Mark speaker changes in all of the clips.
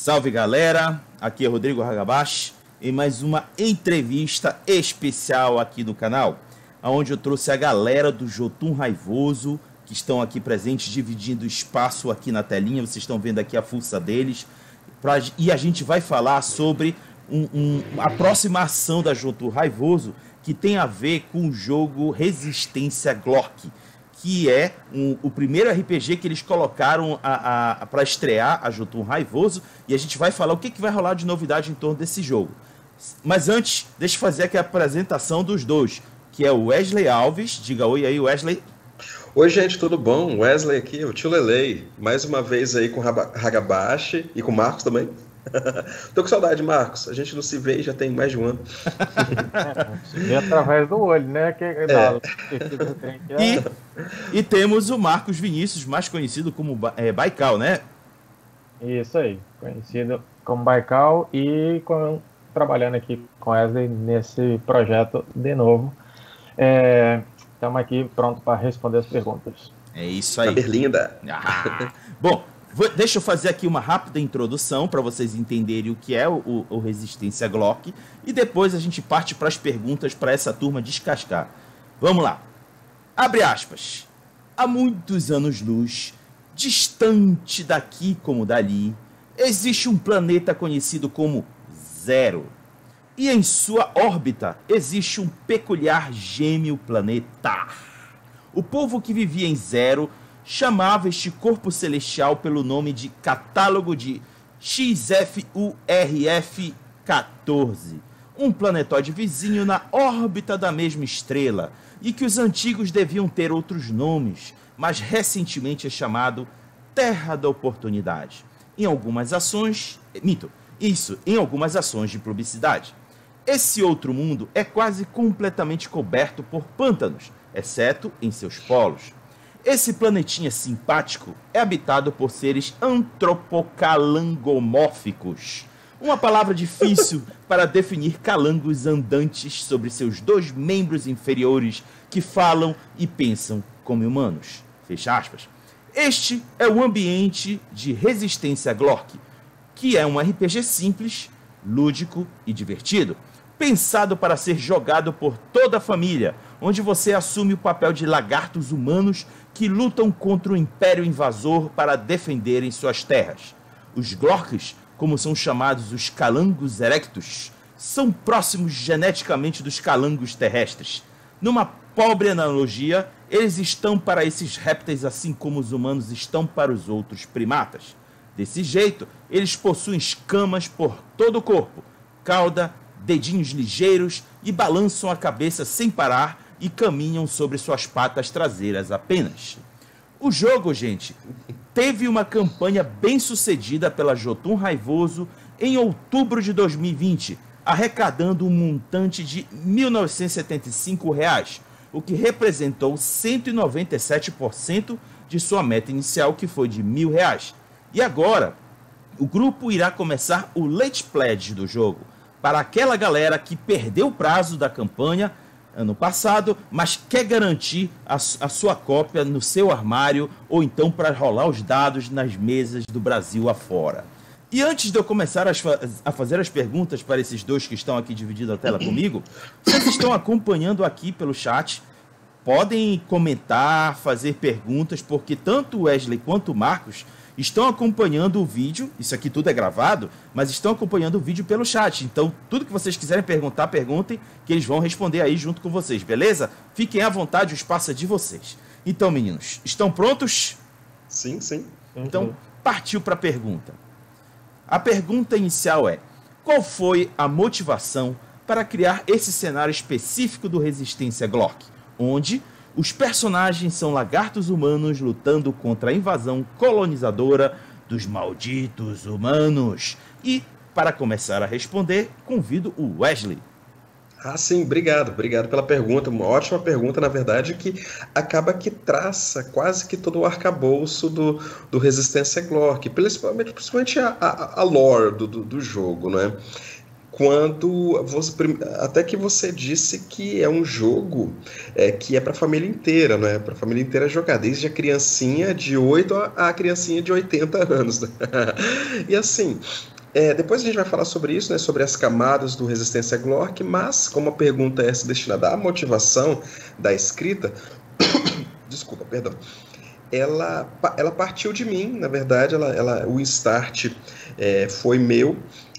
Speaker 1: Salve galera, aqui é Rodrigo Hagabashi em mais uma entrevista especial aqui no canal, onde eu trouxe a galera do Jotun Raivoso, que estão aqui presentes, dividindo espaço aqui na telinha, vocês estão vendo aqui a fuça deles, e a gente vai falar sobre a aproximação da Jotun Raivoso, que tem a ver com o jogo Resistência Glork, que é o primeiro RPG que eles colocaram para estrear a Jotun Raivoso, e a gente vai falar o que vai rolar de novidade em torno desse jogo. Mas antes, deixa eu fazer aqui a apresentação dos dois, que é o Wesley Alves. Diga oi aí, Wesley.
Speaker 2: Oi, gente, tudo bom? Wesley aqui, o tio Lelei, mais uma vez aí com o Hagabashi e com o Marcos também. Tô com saudade, Marcos. A gente não se vê já tem mais de um ano.
Speaker 3: E através do olho, né?
Speaker 1: E temos o Marcos Vinícius, mais conhecido como Baikal, né?
Speaker 3: Isso aí, conhecido como Baikal e trabalhando aqui com Wesley nesse projeto de novo. Estamos aqui pronto para responder as perguntas.
Speaker 1: É isso aí.
Speaker 2: Tá berlinda.
Speaker 1: Bom, deixa eu fazer aqui uma rápida introdução para vocês entenderem o que é o Resistência Glork, e depois a gente parte para as perguntas para essa turma descascar. Vamos lá. Abre aspas. Há muitos anos-luz, distante daqui como dali, existe um planeta conhecido como Zero. E em sua órbita existe um peculiar gêmeo planeta. O povo que vivia em Zero chamava este corpo celestial pelo nome de Catálogo de XFURF-14, um planetóide vizinho na órbita da mesma estrela, e que os antigos deviam ter outros nomes, mas recentemente é chamado Terra da Oportunidade. Em algumas ações de publicidade. Esse outro mundo é quase completamente coberto por pântanos, exceto em seus polos. Esse planetinha simpático é habitado por seres antropocalangomórficos, uma palavra difícil para definir calangos andantes sobre seus dois membros inferiores que falam e pensam como humanos. Fecha aspas. Este é o ambiente de Resistência Glork, que é um RPG simples, lúdico e divertido, pensado para ser jogado por toda a família, onde você assume o papel de lagartos humanos que lutam contra o Império Invasor para defenderem suas terras. Os Glorks, como são chamados os calangos erectus, são próximos geneticamente dos calangos terrestres. Numa pobre analogia, eles estão para esses répteis assim como os humanos estão para os outros primatas. Desse jeito, eles possuem escamas por todo o corpo, cauda, dedinhos ligeiros e balançam a cabeça sem parar e caminham sobre suas patas traseiras apenas. O jogo, gente, teve uma campanha bem sucedida pela Jotun Raivoso em outubro de 2020, arrecadando um montante de R$ 1.975, o que representou 197% de sua meta inicial, que foi de R$ 1.000. E agora, o grupo irá começar o Late Pledge do jogo, para aquela galera que perdeu o prazo da campanha ano passado, mas quer garantir a sua cópia no seu armário, ou então para rolar os dados nas mesas do Brasil afora. E antes de eu começar a fazer as perguntas para esses dois que estão aqui dividindo a tela comigo, vocês estão acompanhando aqui pelo chat, podem comentar, fazer perguntas, porque tanto o Wesley quanto o Marcos estão acompanhando o vídeo, isso aqui tudo é gravado, mas estão acompanhando o vídeo pelo chat. Então, tudo que vocês quiserem perguntar, perguntem, que eles vão responder aí junto com vocês, beleza? Fiquem à vontade, o espaço é de vocês. Então, meninos, estão prontos?
Speaker 2: Sim, sim.
Speaker 1: Então, partiu para a pergunta. A pergunta inicial é: qual foi a motivação para criar esse cenário específico do Resistência Glork, onde os personagens são lagartos humanos lutando contra a invasão colonizadora dos malditos humanos? E, para começar a responder, convido o Wesley.
Speaker 2: Sim, obrigado pela pergunta, uma ótima pergunta, na verdade, que acaba que traça quase que todo o arcabouço do Resistência Glork, principalmente a lore do jogo, né? Até que você disse que é um jogo que é para a família inteira, né? Para a família inteira jogar, desde a criancinha de 8 a criancinha de 80 anos. Né? E assim, Depois a gente vai falar sobre isso, né, sobre as camadas do Resistência Glork, mas como a pergunta é destinada à motivação da escrita, desculpa, perdão, ela partiu de mim, na verdade, o start foi meu,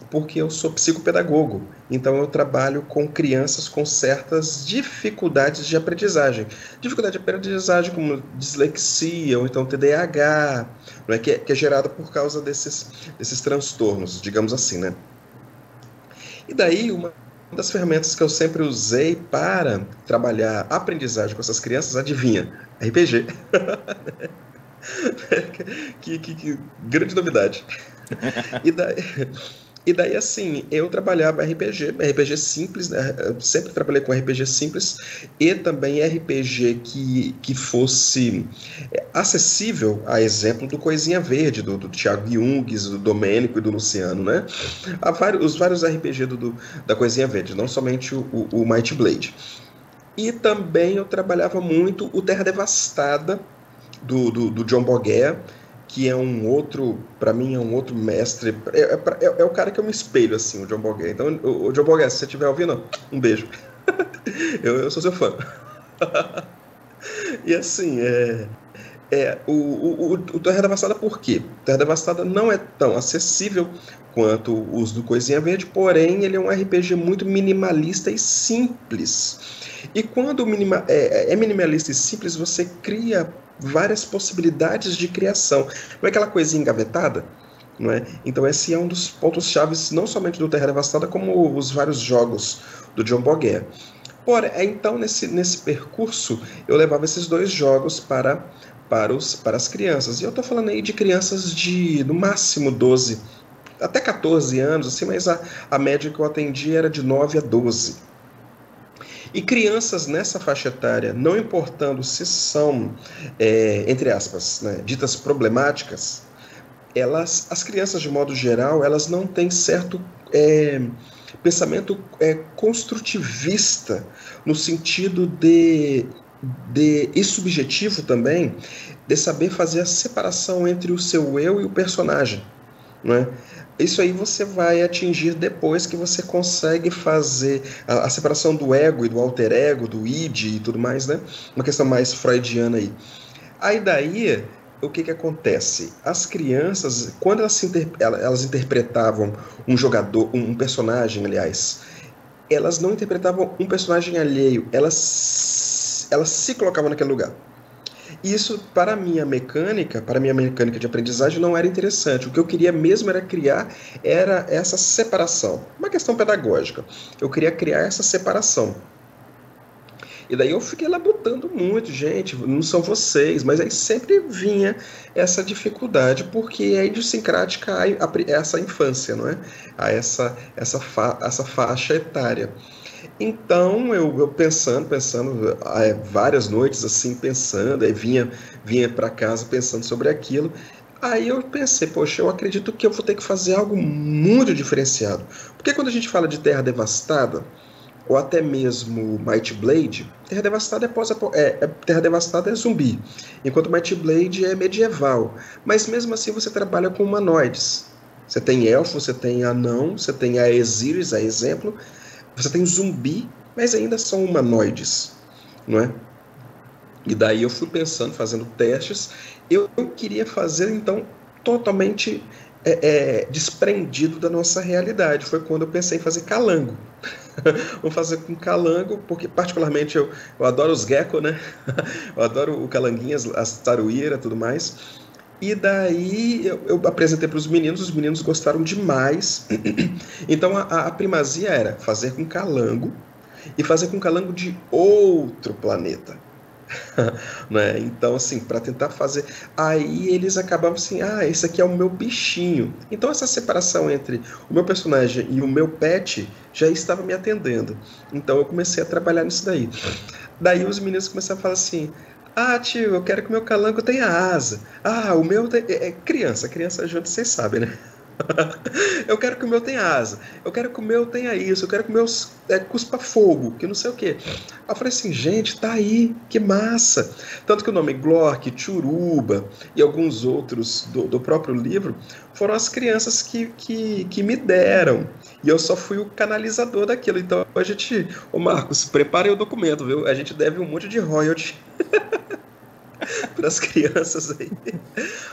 Speaker 2: porque eu sou psicopedagogo, então eu trabalho com crianças com certas dificuldades de aprendizagem. Dificuldade de aprendizagem como dislexia, ou então TDAH, não é, que é gerada por causa desses transtornos, digamos assim, né? E daí, uma das ferramentas que eu sempre usei para trabalhar a aprendizagem com essas crianças, adivinha? RPG. que grande novidade. E daí, assim, eu trabalhava RPG simples, né? Eu sempre trabalhei com RPG simples e também RPG que fosse acessível, a exemplo do Coisinha Verde, do Thiago Jung, do Domênico e do Luciano, né? Os vários RPG da Coisinha Verde, não somente o Might Blade. E também eu trabalhava muito o Terra Devastada, do John Boguer, que é para mim, é um outro mestre. É o cara que eu me espelho, assim, o John Boguer. Então, o John Boguer, se você estiver ouvindo, um beijo. eu sou seu fã. E assim, o Terra Devastada por quê? Terra Devastada não é tão acessível quanto os do Coisinha Verde, porém ele é um RPG muito minimalista e simples. E quando é minimalista e simples, você cria várias possibilidades de criação. Não é aquela coisinha engavetada? Não é? Então esse é um dos pontos chaves, não somente do Terra Devastada, como os vários jogos do John Boguer. Então, nesse percurso, eu levava esses dois jogos para as crianças. E eu estou falando aí de crianças de, no máximo, 12, até 14 anos, assim, mas a média que eu atendi era de 9 a 12. E crianças nessa faixa etária, não importando se são, entre aspas, né, ditas problemáticas, as crianças, de modo geral, elas não têm certo pensamento construtivista, no sentido e subjetivo também, de saber fazer a separação entre o seu eu e o personagem, não é? Isso aí você vai atingir depois que você consegue fazer a separação do ego e do alter ego, do id e tudo mais, né? Uma questão mais freudiana aí. Aí daí, o que acontece? As crianças, quando elas interpretavam um personagem, aliás, elas não interpretavam um personagem alheio, elas se colocavam naquele lugar. Isso, para a minha mecânica de aprendizagem, não era interessante. O que eu queria mesmo era essa separação. Uma questão pedagógica. Eu queria criar essa separação. E daí eu fiquei labutando muito, gente, não são vocês, mas aí sempre vinha essa dificuldade, porque é idiosincrática a essa infância, não é? A essa faixa etária. Então, eu pensando, várias noites assim, pensando, aí vinha para casa pensando sobre aquilo. Aí eu pensei, poxa, eu acredito que eu vou ter que fazer algo muito diferenciado. Porque quando a gente fala de Terra Devastada, ou até mesmo Might Blade, Terra Devastada é zumbi, enquanto Might Blade é medieval. Mas mesmo assim você trabalha com humanoides. Você tem elfo, você tem anão, você tem a Aesiris, a exemplo. Você tem zumbi, mas ainda são humanoides, não é? E daí eu fui pensando, fazendo testes. Eu queria fazer, então, totalmente desprendido da nossa realidade. Foi quando eu pensei em fazer calango. Vou fazer com calango, porque particularmente eu adoro os gecko, né? Eu adoro o calanguinhas, as taruíra, tudo mais. E daí eu apresentei para os meninos gostaram demais. Então a primazia era fazer com calango e fazer com calango de outro planeta. Né? Então, assim, para tentar fazer. Aí eles acabavam assim: esse aqui é o meu bichinho. Então, essa separação entre o meu personagem e o meu pet já estava me atendendo. Então, eu comecei a trabalhar nisso daí. Daí, os meninos começaram a falar assim: tio, eu quero que o meu calango tenha asa. O meu criança junto, vocês sabem, né? Eu quero que o meu tenha asa. Eu quero que o meu tenha isso. Eu quero que o meu cuspa fogo, que não sei o quê. Aí eu falei assim, gente, tá aí, que massa. Tanto que o nome Glork, Churuba e alguns outros do próprio livro foram as crianças que me deram. E eu só fui o canalizador daquilo. Então a gente... Ô Marcos, prepare o documento, viu? A gente deve um monte de royalty para as crianças aí.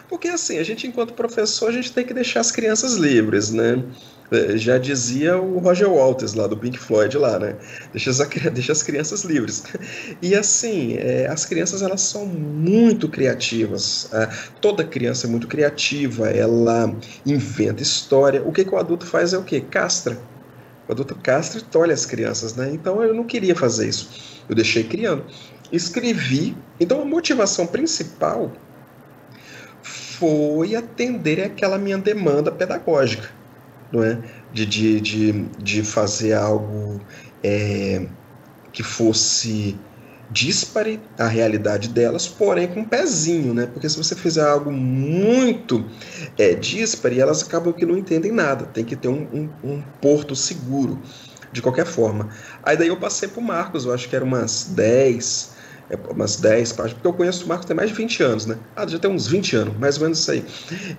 Speaker 2: Porque assim, a gente enquanto professor, a gente tem que deixar as crianças livres, né? Já dizia o Roger Waters lá do Pink Floyd lá, né? Deixa as crianças livres. E assim, as crianças elas são muito criativas. Toda criança é muito criativa, ela inventa história. O que o adulto faz é o quê? Castra. O adulto castra e tolhe as crianças, né? Então eu não queria fazer isso. Eu deixei criando. Escrevi. Então a motivação principal foi atender aquela minha demanda pedagógica, não é? De fazer algo que fosse díspare à realidade delas, porém com um pezinho, né? Porque se você fizer algo muito díspare, elas acabam que não entendem nada. Tem que ter um porto seguro, de qualquer forma. Aí daí eu passei pro Marcos, eu acho que eram umas 10 páginas, porque eu conheço o Marcos tem mais de 20 anos, né? Já tem uns 20 anos, mais ou menos isso aí.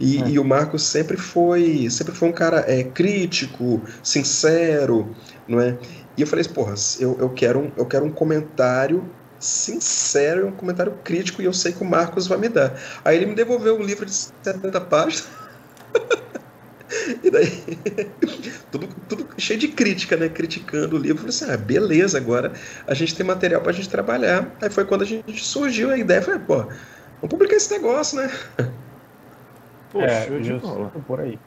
Speaker 2: E o Marcos sempre foi um cara crítico, sincero, não é? E eu falei assim, porra, eu quero um comentário sincero, um comentário crítico, e eu sei que o Marcos vai me dar. Aí ele me devolveu um livro de 70 páginas, e daí, tudo cheio de crítica, né? Criticando o livro. Eu falei assim, beleza, agora a gente tem material pra gente trabalhar. Aí foi quando a gente surgiu a ideia. Falei, pô, vamos publicar esse negócio, né?
Speaker 3: Poxa, por aí.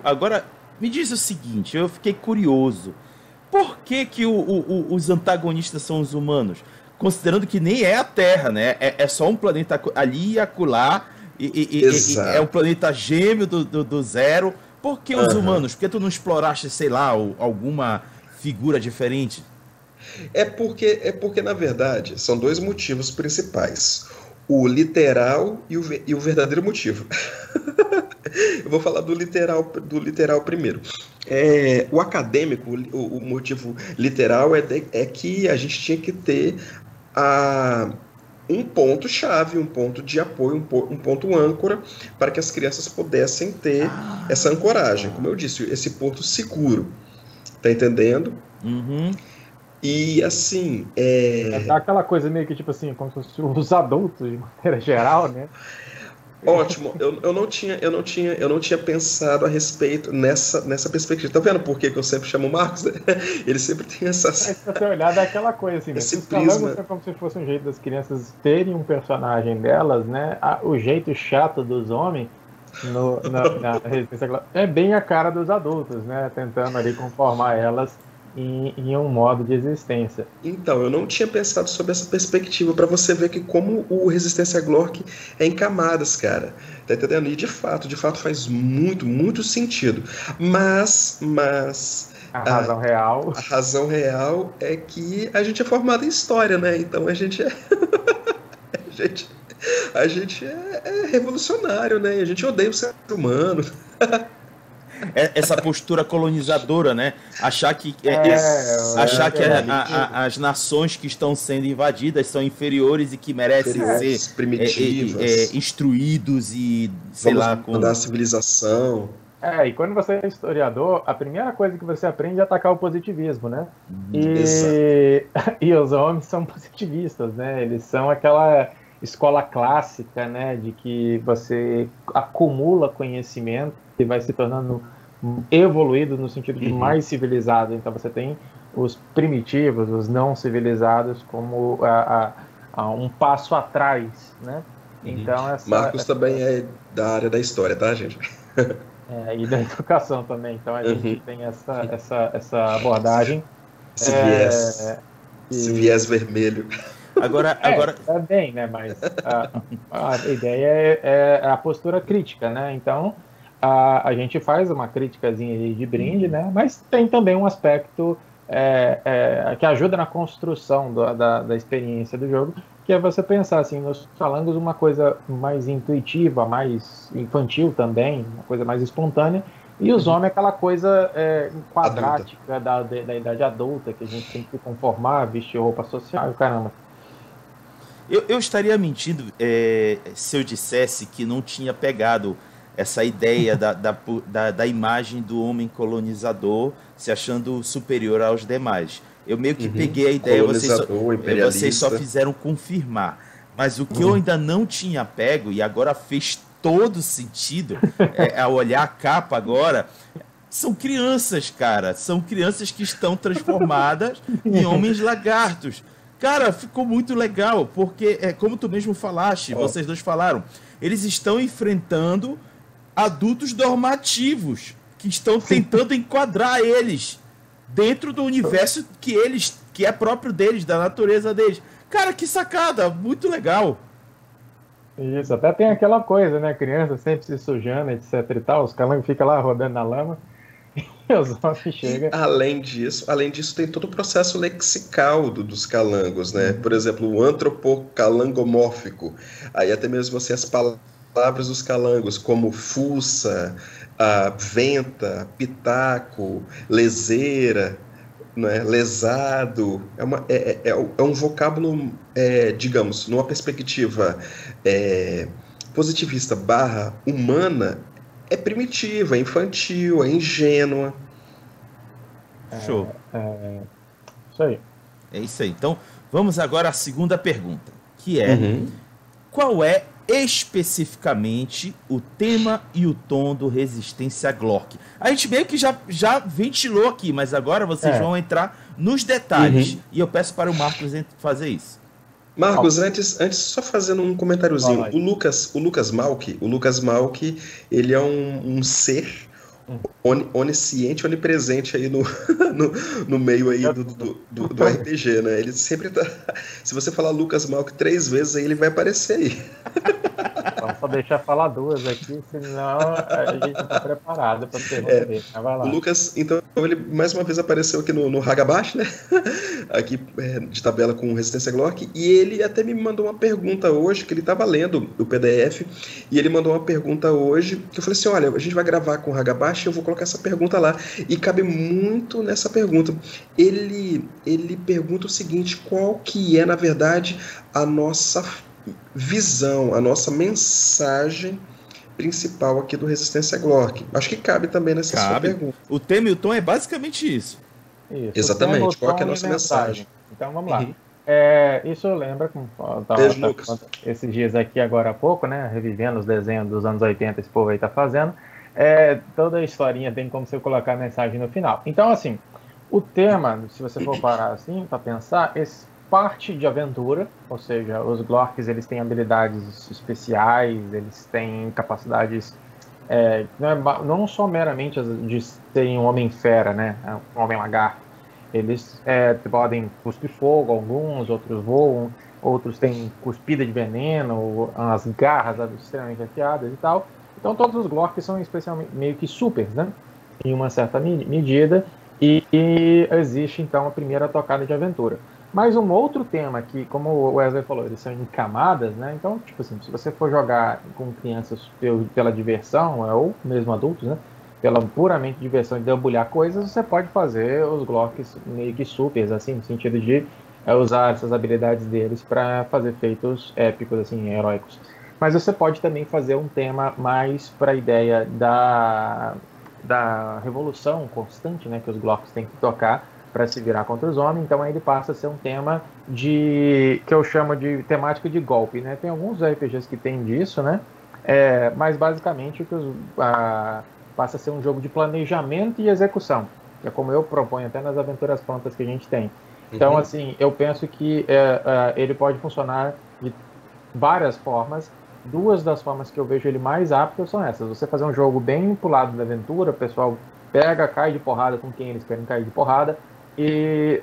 Speaker 1: Agora, me diz o seguinte, eu fiquei curioso. Por que os antagonistas são os humanos? Considerando que nem é a Terra, né? É só um planeta ali e acolá. E é um planeta gêmeo do Zero. Por que os humanos? Por que tu não exploraste, sei lá, alguma figura diferente?
Speaker 2: É porque, na verdade, são dois motivos principais. O literal e o verdadeiro motivo. Eu vou falar do literal primeiro. O acadêmico, o motivo literal é que a gente tinha que ter um ponto-chave, um ponto de apoio, um ponto âncora, para que as crianças pudessem ter essa ancoragem. Como eu disse, esse porto seguro. Tá entendendo?
Speaker 1: Uhum.
Speaker 2: E assim.
Speaker 3: Aquela coisa meio que tipo assim, como se fossem os adultos, de maneira geral, né?
Speaker 2: Ótimo, eu não tinha pensado a respeito nessa perspectiva. Tá vendo por que eu sempre chamo o Marcos? Ele sempre tem essa.
Speaker 3: Se você olhar, é aquela coisa assim,
Speaker 2: esse
Speaker 3: os calangos é como se fosse um jeito das crianças terem um personagem delas, né? O jeito chato dos homens na resistência é bem a cara dos adultos, né? Tentando ali conformar elas em um modo de existência.
Speaker 2: Então, eu não tinha pensado sobre essa perspectiva, para você ver que como o Resistência Glork é em camadas, cara. Tá entendendo? E de fato faz muito, muito sentido. Mas
Speaker 3: a razão real.
Speaker 2: A razão real é que a gente é formado em história, né? Então a gente é a gente é revolucionário, né? A gente odeia o ser humano.
Speaker 1: Essa postura colonizadora, né? Achar que as nações que estão sendo invadidas são inferiores e que merecem ser
Speaker 2: primitivas,
Speaker 1: instruídos e
Speaker 2: da civilização.
Speaker 3: E quando você é historiador, a primeira coisa que você aprende é atacar o positivismo, né? E os homens são positivistas, né? Eles são aquela escola clássica, né? De que você acumula conhecimento e vai se tornando evoluído no sentido de mais civilizado. Então você tem os primitivos, os não civilizados, como um passo atrás, né? Então
Speaker 2: Marcos também é da área da história, tá, gente?
Speaker 3: E da educação também. Então a gente tem essa abordagem.
Speaker 2: Esse viés vermelho.
Speaker 1: Agora...
Speaker 3: bem, né? Mas a ideia é a postura crítica, né? Então a gente faz uma criticazinha de brinde, né? Mas tem também um aspecto que ajuda na construção da experiência do jogo, que é você pensar assim, nos calangos uma coisa mais intuitiva, mais infantil também, uma coisa mais espontânea, e os homens aquela coisa quadrática da idade adulta, que a gente tem que se conformar, vestir roupa social, caramba.
Speaker 1: Eu estaria mentindo se eu dissesse que não tinha pegado essa ideia da imagem do homem colonizador se achando superior aos demais. Eu meio que peguei a ideia, vocês só fizeram confirmar. Mas o que eu ainda não tinha pego, e agora fez todo sentido, ao olhar a capa agora, são crianças, cara. São crianças que estão transformadas em homens lagartos. Cara, ficou muito legal, porque, como tu mesmo falaste, vocês dois falaram, eles estão enfrentando adultos normativos, que estão tentando enquadrar eles dentro do universo que é próprio deles, da natureza deles. Cara, que sacada, muito legal.
Speaker 3: Isso, até tem aquela coisa, né, criança sempre se sujando, etc e tal, os calangos ficam lá rodando na lama, e os homens chegam.
Speaker 2: Além disso, tem todo o processo lexical dos calangos, né? Por exemplo, o antropocalangomórfico. Aí até mesmo assim, as palavras dos calangos, como fuça, venta, pitaco, leseira, né? Lesado. É um vocábulo, digamos, numa perspectiva positivista / humana, é primitiva, é infantil, é ingênua.
Speaker 1: Show.
Speaker 3: Isso aí.
Speaker 1: É isso aí. Então, vamos agora à segunda pergunta, que é qual é especificamente o tema e o tom do Resistência Glork? A gente meio que já ventilou aqui, mas agora vocês vão entrar nos detalhes. E eu peço para o Marcos fazer isso.
Speaker 2: Marcos, antes só fazendo um comentáriozinho. O Lucas Malk, ele é um ser onisciente, onipresente aí no meio aí do RPG, né? Ele sempre tá... Se você falar Lucas Malk 3 vezes, aí ele vai aparecer aí.
Speaker 3: Vamos só deixar falar 2 aqui, senão a gente tá preparado para ter dele. Vai lá.
Speaker 2: O Lucas, então, ele mais uma vez apareceu aqui no Hagabash, né? Aqui de tabela com Resistência Glork, e ele até me mandou uma pergunta hoje, que ele estava lendo o PDF, e ele mandou uma pergunta hoje, que eu falei assim, olha, a gente vai gravar com o Hagabash, eu vou colocar essa pergunta lá, e cabe muito nessa pergunta. Ele pergunta o seguinte, qual que é, na verdade, a nossa visão, a nossa mensagem principal aqui do Resistência Glork? Acho que cabe também nessa sua pergunta.
Speaker 1: O tema e o tom é basicamente isso.
Speaker 2: Exatamente, qual que é a nossa mensagem?
Speaker 3: Então vamos lá. Isso lembra, como esses dias aqui agora há pouco, né, revivendo os desenhos dos anos 80, esse povo aí tá fazendo, toda a historinha tem como você colocar a mensagem no final. Então, assim, o tema, se você for parar assim, para pensar, parte de aventura, ou seja, os Glorks, eles têm habilidades especiais, eles têm capacidades não só meramente de serem um homem-fera, né, um homem-lagarto. Eles podem cuspir fogo, alguns, outros voam, outros têm cuspida de veneno, as garras extremamente afiadas e tal. Então todos os Glorks são especialmente meio que supers, né, em uma certa medida, e existe então a primeira tocada de aventura. Mas um outro tema que, como o Wesley falou, eles são em camadas, né? Então, tipo assim, se você for jogar com crianças pela diversão, ou mesmo adultos, né? Pela puramente diversão de debulhar coisas, você pode fazer os Glorks meio que supers, assim, no sentido de usar essas habilidades deles para fazer feitos épicos, assim, heróicos. Mas você pode também fazer um tema mais para a ideia da revolução constante, né? Que os Glorks têm que tocar para se virar contra os homens, então aí ele passa a ser um tema que eu chamo de temática de golpe, né? Tem alguns RPGs que tem disso, né? Mas basicamente passa a ser um jogo de planejamento e execução, que é como eu proponho até nas aventuras prontas que a gente tem. Então, assim, eu penso que ele pode funcionar de várias formas. 2 das formas que eu vejo ele mais apto são essas. Você fazer um jogo bem pro lado da aventura, o pessoal cai de porrada com quem eles querem cair de porrada, e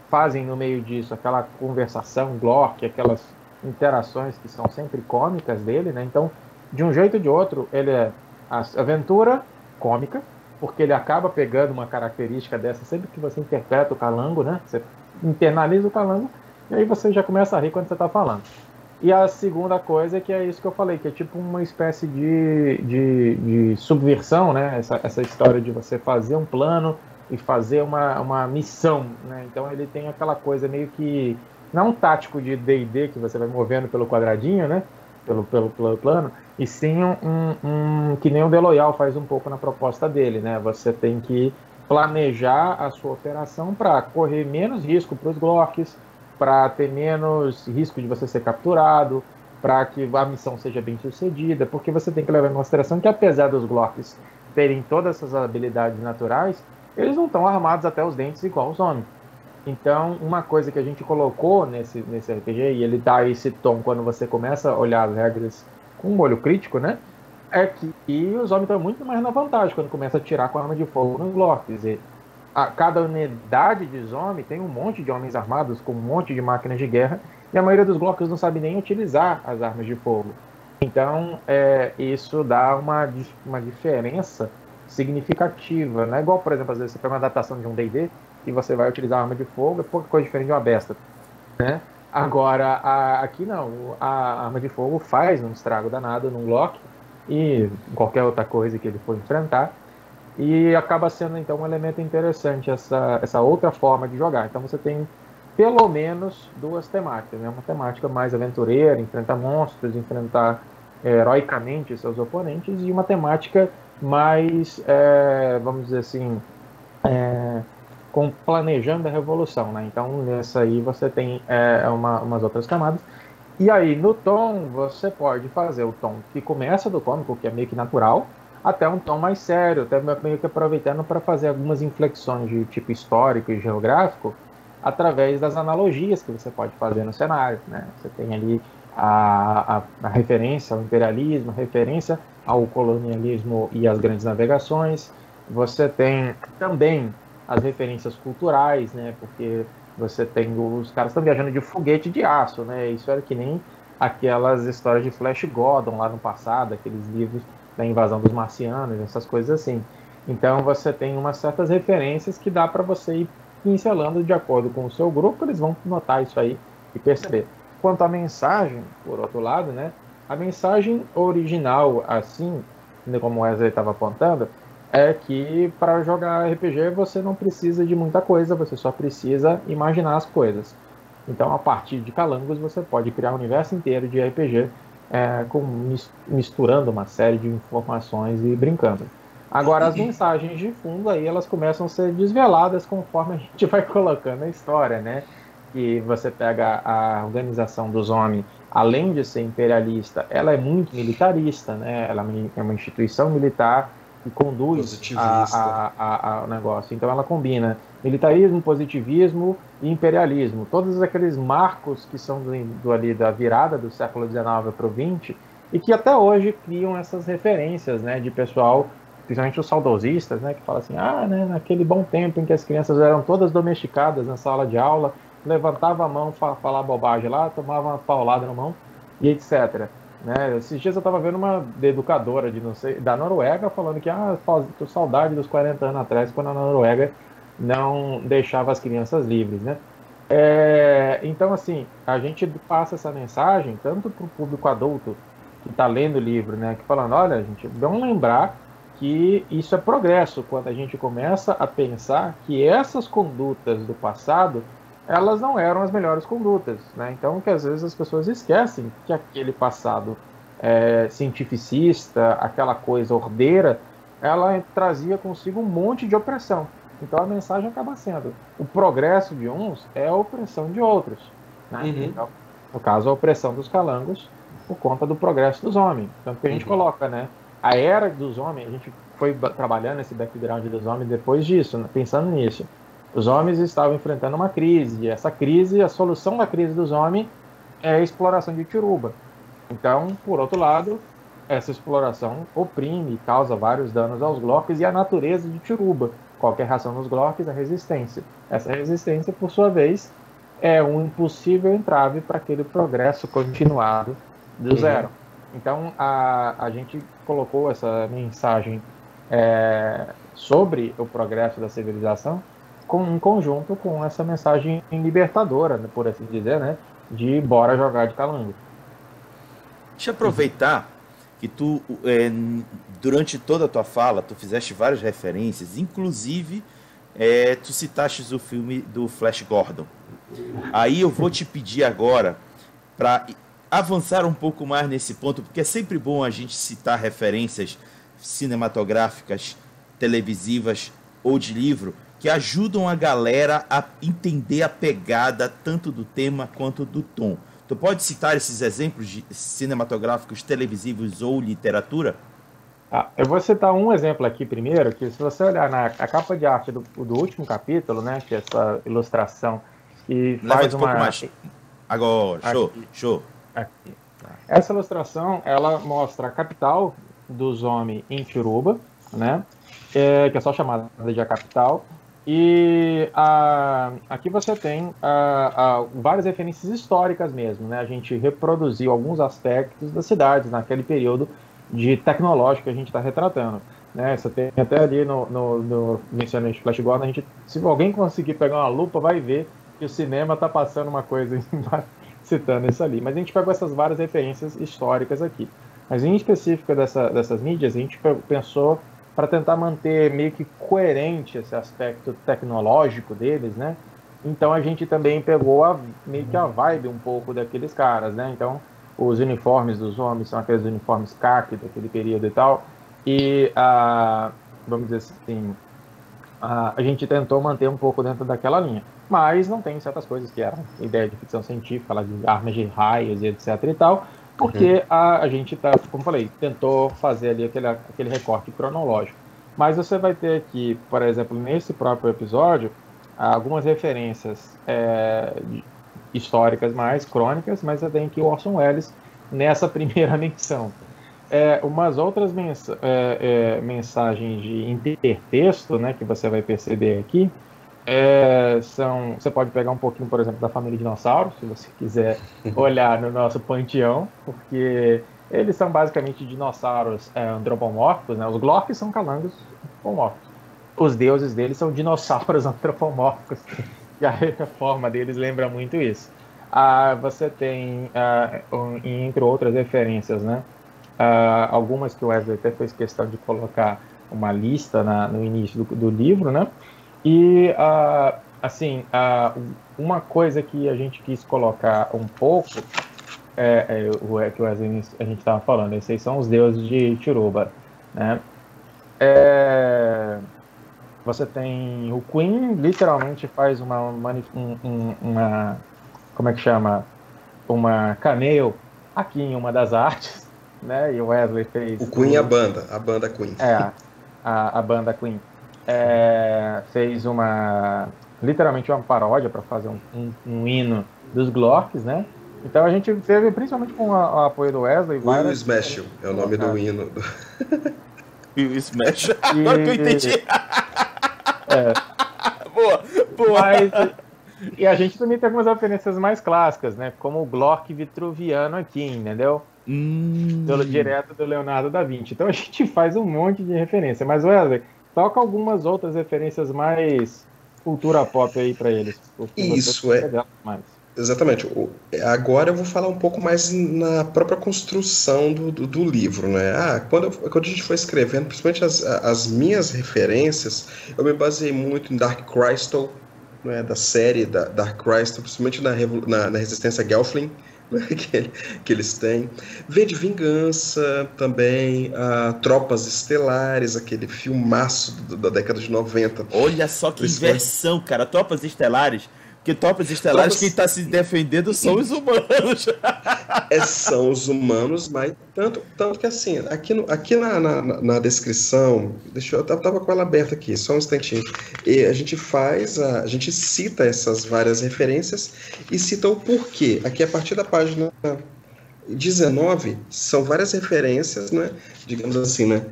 Speaker 3: fazem no meio disso aquela conversação Glork, aquelas interações que são sempre cômicas dele, né? Então, de um jeito ou de outro, ele é a aventura cômica porque ele acaba pegando uma característica dessa sempre que você interpreta o calango, né? Você internaliza o calango e aí você já começa a rir quando você está falando. E a segunda coisa é que é isso que eu falei, que é tipo uma espécie de subversão, né? Essa história de você fazer um plano e fazer uma missão, né? Então ele tem aquela coisa meio que, não um tático de D&D que você vai movendo pelo quadradinho, né? Pelo plano, e sim que nem o The Loyal faz um pouco na proposta dele, né? Você tem que planejar a sua operação para correr menos risco para os Glocks, para ter menos risco de você ser capturado, para que a missão seja bem sucedida, porque você tem que levar em consideração que apesar dos Glocks terem todas essas habilidades naturais, eles não estão armados até os dentes igual os homens. Então, uma coisa que a gente colocou nesse RPG, e ele dá esse tom quando você começa a olhar as regras com um olho crítico, né? É que os homens estão muito mais na vantagem quando começa a atirar com arma de fogo nos Glocks. E cada unidade de zombie tem um monte de homens armados com um monte de máquinas de guerra, e a maioria dos Glocks não sabe nem utilizar as armas de fogo. Então, isso dá uma diferença significativa. Não é igual, por exemplo, às vezes você pega uma adaptação de um D&D e você vai utilizar arma de fogo, é pouca coisa diferente de uma besta, né? Agora, aqui não, a arma de fogo faz um estrago danado num Glock e qualquer outra coisa que ele for enfrentar, e acaba sendo então um elemento interessante essa outra forma de jogar. Então você tem pelo menos duas temáticas, né? Uma temática mais aventureira, enfrentar monstros, enfrentar heroicamente seus oponentes, e uma temática mais, vamos dizer assim, com planejando a revolução, né? Então nessa aí você tem umas outras camadas. E aí no tom você pode fazer o tom que começa do cômico, que é meio que natural, até um tom mais sério, até meio que aproveitando para fazer algumas inflexões de tipo histórico e geográfico através das analogias que você pode fazer no cenário, né? Você tem ali a referência ao imperialismo, a referência ao colonialismo e às grandes navegações. Você tem também as referências culturais, né? Porque você tem os caras estão viajando de foguete de aço, né? Isso era que nem aquelas histórias de Flash Gordon lá no passado, aqueles livros da invasão dos marcianos, essas coisas assim. Então você tem umas certas referências que dá para você ir pincelando de acordo com o seu grupo, eles vão notar isso aí e perceber. Quanto à mensagem, por outro lado, né? A mensagem original, assim, como o Wesley estava apontando, é que para jogar RPG você não precisa de muita coisa, você só precisa imaginar as coisas. Então, a partir de Calangos, você pode criar um universo inteiro de RPG misturando uma série de informações e brincando. Agora, as mensagens de fundo aí, elas começam a ser desveladas conforme a gente vai colocando a história, né? E você pega a organização dos homens, além de ser imperialista, ela é muito militarista, né? Ela é uma instituição militar que conduz ao negócio. Então ela combina militarismo, positivismo e imperialismo. Todos aqueles marcos que são ali da virada do século XIX para o XX e que até hoje criam essas referências, né, de pessoal, principalmente os saudosistas, né, que falam assim, né, naquele bom tempo em que as crianças eram todas domesticadas na sala de aula, levantava a mão, falar bobagem lá, tomava uma paulada na mão e etc. Né? Esses dias eu estava vendo uma educadora da Noruega falando que tô saudade dos 40 anos atrás, quando a Noruega não deixava as crianças livres, né? Então, assim, a gente passa essa mensagem tanto para o público adulto que está lendo o livro, né? Que falando, olha, gente, vamos lembrar que isso é progresso, quando a gente começa a pensar que essas condutas do passado elas não eram as melhores condutas, né? Então, que às vezes as pessoas esquecem que aquele passado cientificista, aquela coisa ordeira, ela trazia consigo um monte de opressão. Então, a mensagem acaba sendo: o progresso de uns é a opressão de outros, né? Então, no caso, a opressão dos calangos por conta do progresso dos homens. Tanto que a gente coloca, né? A era dos homens, a gente foi trabalhando esse background dos homens depois disso, né? Pensando nisso. Os homens estavam enfrentando uma crise, e essa crise, a solução da crise dos homens é a exploração de Tiruba. Então, por outro lado, essa exploração oprime e causa vários danos aos Glocks e à natureza de Tiruba. Qualquer reação nos Glocks é resistência. Essa resistência, por sua vez, é um impossível entrave para aquele progresso continuado do zero. Então, a gente colocou essa mensagem sobre o progresso da civilização, em conjunto com essa mensagem libertadora, por assim dizer, né, de bora jogar de calango.
Speaker 1: Deixa eu aproveitar que tu, durante toda a tua fala, tu fizeste várias referências, inclusive tu citaste o filme do Flash Gordon. Aí eu vou te pedir agora para avançar um pouco mais nesse ponto, porque é sempre bom a gente citar referências cinematográficas, televisivas ou de livro, que ajudam a galera a entender a pegada tanto do tema quanto do tom. Tu pode citar esses exemplos de cinematográficos, televisivos ou literatura?
Speaker 3: Eu vou citar um exemplo aqui primeiro, que se você olhar na capa de arte do último capítulo, né, que é essa ilustração que faz uma...
Speaker 1: mais. Agora, show.
Speaker 3: Aqui. Essa ilustração, ela mostra a capital dos homens em Tiruba, né, que é só chamada de a capital. E aqui você tem várias referências históricas mesmo, né? A gente reproduziu alguns aspectos das cidades naquele período de tecnológico que a gente está retratando, né? Você tem até ali no mencionei Flash Gordon, se alguém conseguir pegar uma lupa, vai ver que o cinema está passando uma coisa citando isso ali. Mas a gente pegou essas várias referências históricas aqui. Mas em específico dessas mídias, a gente pensou para tentar manter meio que coerente esse aspecto tecnológico deles, né? Então a gente também pegou meio que a vibe um pouco daqueles caras, né? Então os uniformes dos homens são aqueles uniformes khaki daquele período e tal, e vamos dizer assim, a gente tentou manter um pouco dentro daquela linha, mas não tem certas coisas que eram ideia de ficção científica, falar de armas de raios e etc e tal, porque a gente como falei, tentou fazer ali aquele recorte cronológico. Mas você vai ter aqui, por exemplo, nesse próprio episódio, algumas referências históricas mais crônicas, mas você tem aqui o Orson Welles nessa primeira menção. Umas outras mensagens de intertexto, né, que você vai perceber aqui, você pode pegar um pouquinho, por exemplo, da família dinossauro, se você quiser olhar no nosso panteão, porque eles são basicamente dinossauros antropomórficos, né? Os Glorks são calangos antropomórficos. Os deuses deles são dinossauros antropomórficos, e a forma deles lembra muito isso. Você tem, entre outras referências, né? Algumas que o Wesley até fez questão de colocar uma lista no início do livro, né? E, assim, uma coisa que a gente quis colocar um pouco, que a gente estava falando, esses são os deuses de Tiruba, né? Você tem o Queen, literalmente faz uma como é que chama? Uma cameo aqui em uma das artes, né? E o Wesley fez...
Speaker 2: O Queen e a banda Queen.
Speaker 3: A banda Queen. Fez literalmente uma paródia para fazer um hino dos Glorks, né? Então a gente teve, principalmente com o apoio do Wesley,
Speaker 2: Will Smash é o nome do hino.
Speaker 1: Will Smash? Agora que eu entendi. Boa.
Speaker 3: E a gente também tem algumas referências mais clássicas, né? Como o Glork vitruviano aqui, entendeu? Direto do Leonardo da Vinci. Então a gente faz um monte de referência. Mas, Wesley, toca algumas outras referências mais cultura pop aí para eles.
Speaker 2: Isso, exatamente. Agora eu vou falar um pouco mais na própria construção do livro, né? Quando a gente foi escrevendo, principalmente as minhas referências, eu me baseei muito em Dark Crystal, né, da série da Dark Crystal, principalmente na Resistência Gelfling, né, que eles têm. V de Vingança também, Tropas Estelares, aquele filmaço da década de 90.
Speaker 1: Olha só que inversão, cara. Tropas Estelares. Porque Tropas Estelares, quem está se defendendo são os humanos.
Speaker 2: São os humanos, mas tanto que assim, aqui na descrição, eu tava com ela aberta aqui, só um instantinho. E a gente cita essas várias referências e cita o porquê. Aqui a partir da página 19, são várias referências, né? Digamos assim, né?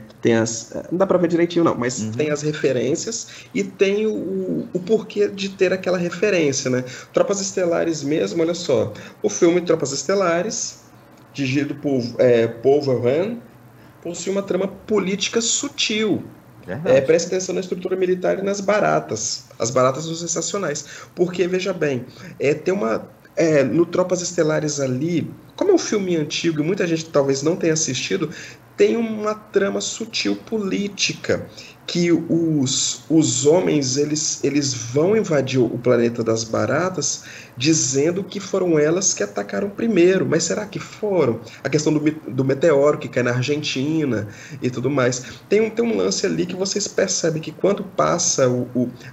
Speaker 2: Não dá pra ver direitinho não, mas tem as referências e tem o porquê de ter aquela referência, né? Tropas Estelares mesmo, olha só. O filme Tropas Estelares, dirigido por Paul Verhoeven, possui uma trama política sutil. Preste atenção na estrutura militar e nas baratas. As baratas são sensacionais. Porque, veja bem, tem uma... no Tropas Estelares ali, como é um filme antigo e muita gente talvez não tenha assistido, tem uma trama sutil política, que os homens eles vão invadir o planeta das baratas dizendo que foram elas que atacaram primeiro, mas será que foram? A questão do meteoro que cai na Argentina e tudo mais. Tem um lance ali que vocês percebem que quando passa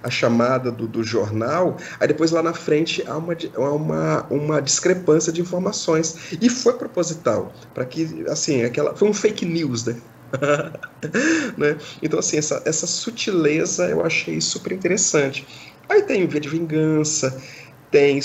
Speaker 2: a chamada do jornal, aí depois lá na frente há uma discrepância de informações. E foi proposital, para que, assim, foi um fake news, né? Né? Então, assim, essa sutileza eu achei super interessante. Aí tem V de Vingança, tem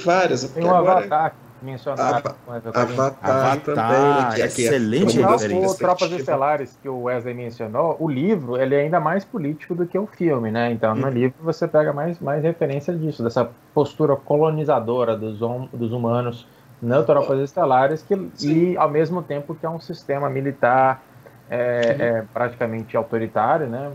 Speaker 2: várias.
Speaker 3: Tem o Avatar mencionado.
Speaker 2: Avatar também, que
Speaker 1: excelente
Speaker 3: referência. O Tropas Estelares que o Wesley mencionou, o livro ele é ainda mais político do que o filme, né? Então, no livro você pega mais referência disso, dessa postura colonizadora dos humanos nas Tropas Estelares, e ao mesmo tempo que é um sistema militar praticamente autoritário, né?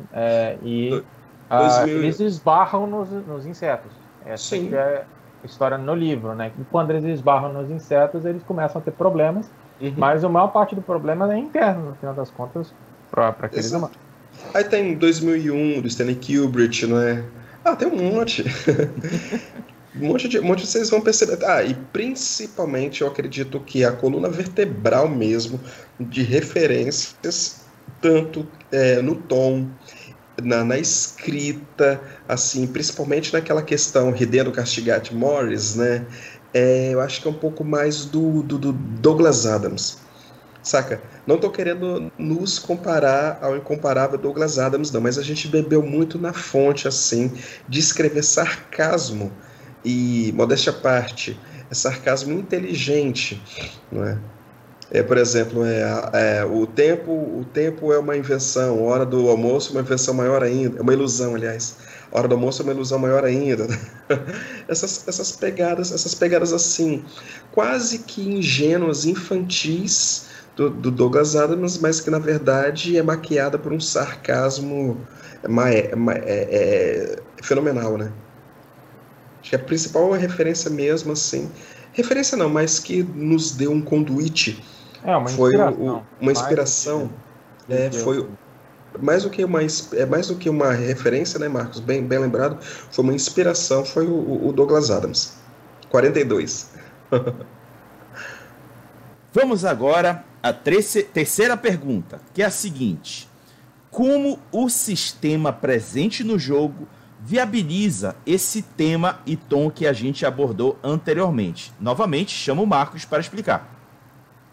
Speaker 3: Eles esbarram nos insetos. Essa que é a história no livro, né? E quando eles esbarram nos insetos, eles começam a ter problemas, mas a maior parte do problema é interno, no final das contas, para aqueles humanos.
Speaker 2: Aí tem 2001, do Stanley Kubrick, não é? Tem um monte. Um monte de vocês vão perceber. E principalmente eu acredito que a coluna vertebral mesmo de referências, tanto no tom, na escrita, assim, principalmente naquela questão Ridendo Castigate Morris, né? Eu acho que é um pouco mais do Douglas Adams. Saca? Não tô querendo nos comparar ao incomparável Douglas Adams, não, mas a gente bebeu muito na fonte, assim, de escrever sarcasmo. E, modéstia à parte, é sarcasmo inteligente, não é? Por exemplo, o tempo é uma invenção, a hora do almoço é uma invenção maior ainda, é uma ilusão, aliás. A hora do almoço é uma ilusão maior ainda. essas pegadas assim, quase que ingênuas, infantis do Douglas Adams, mas que na verdade é maquiada por um sarcasmo fenomenal, né? Acho que a principal referência mesmo, assim... Referência não, mas que nos deu um conduíte. Uma inspiração. Foi mais do que uma referência, né, Marcos? Bem lembrado. Foi uma inspiração, foi o Douglas Adams. 42.
Speaker 1: Vamos agora à terceira pergunta, que é a seguinte. Como o sistema presente no jogo viabiliza esse tema e tom que a gente abordou anteriormente? Novamente, chamo o Marcos para explicar.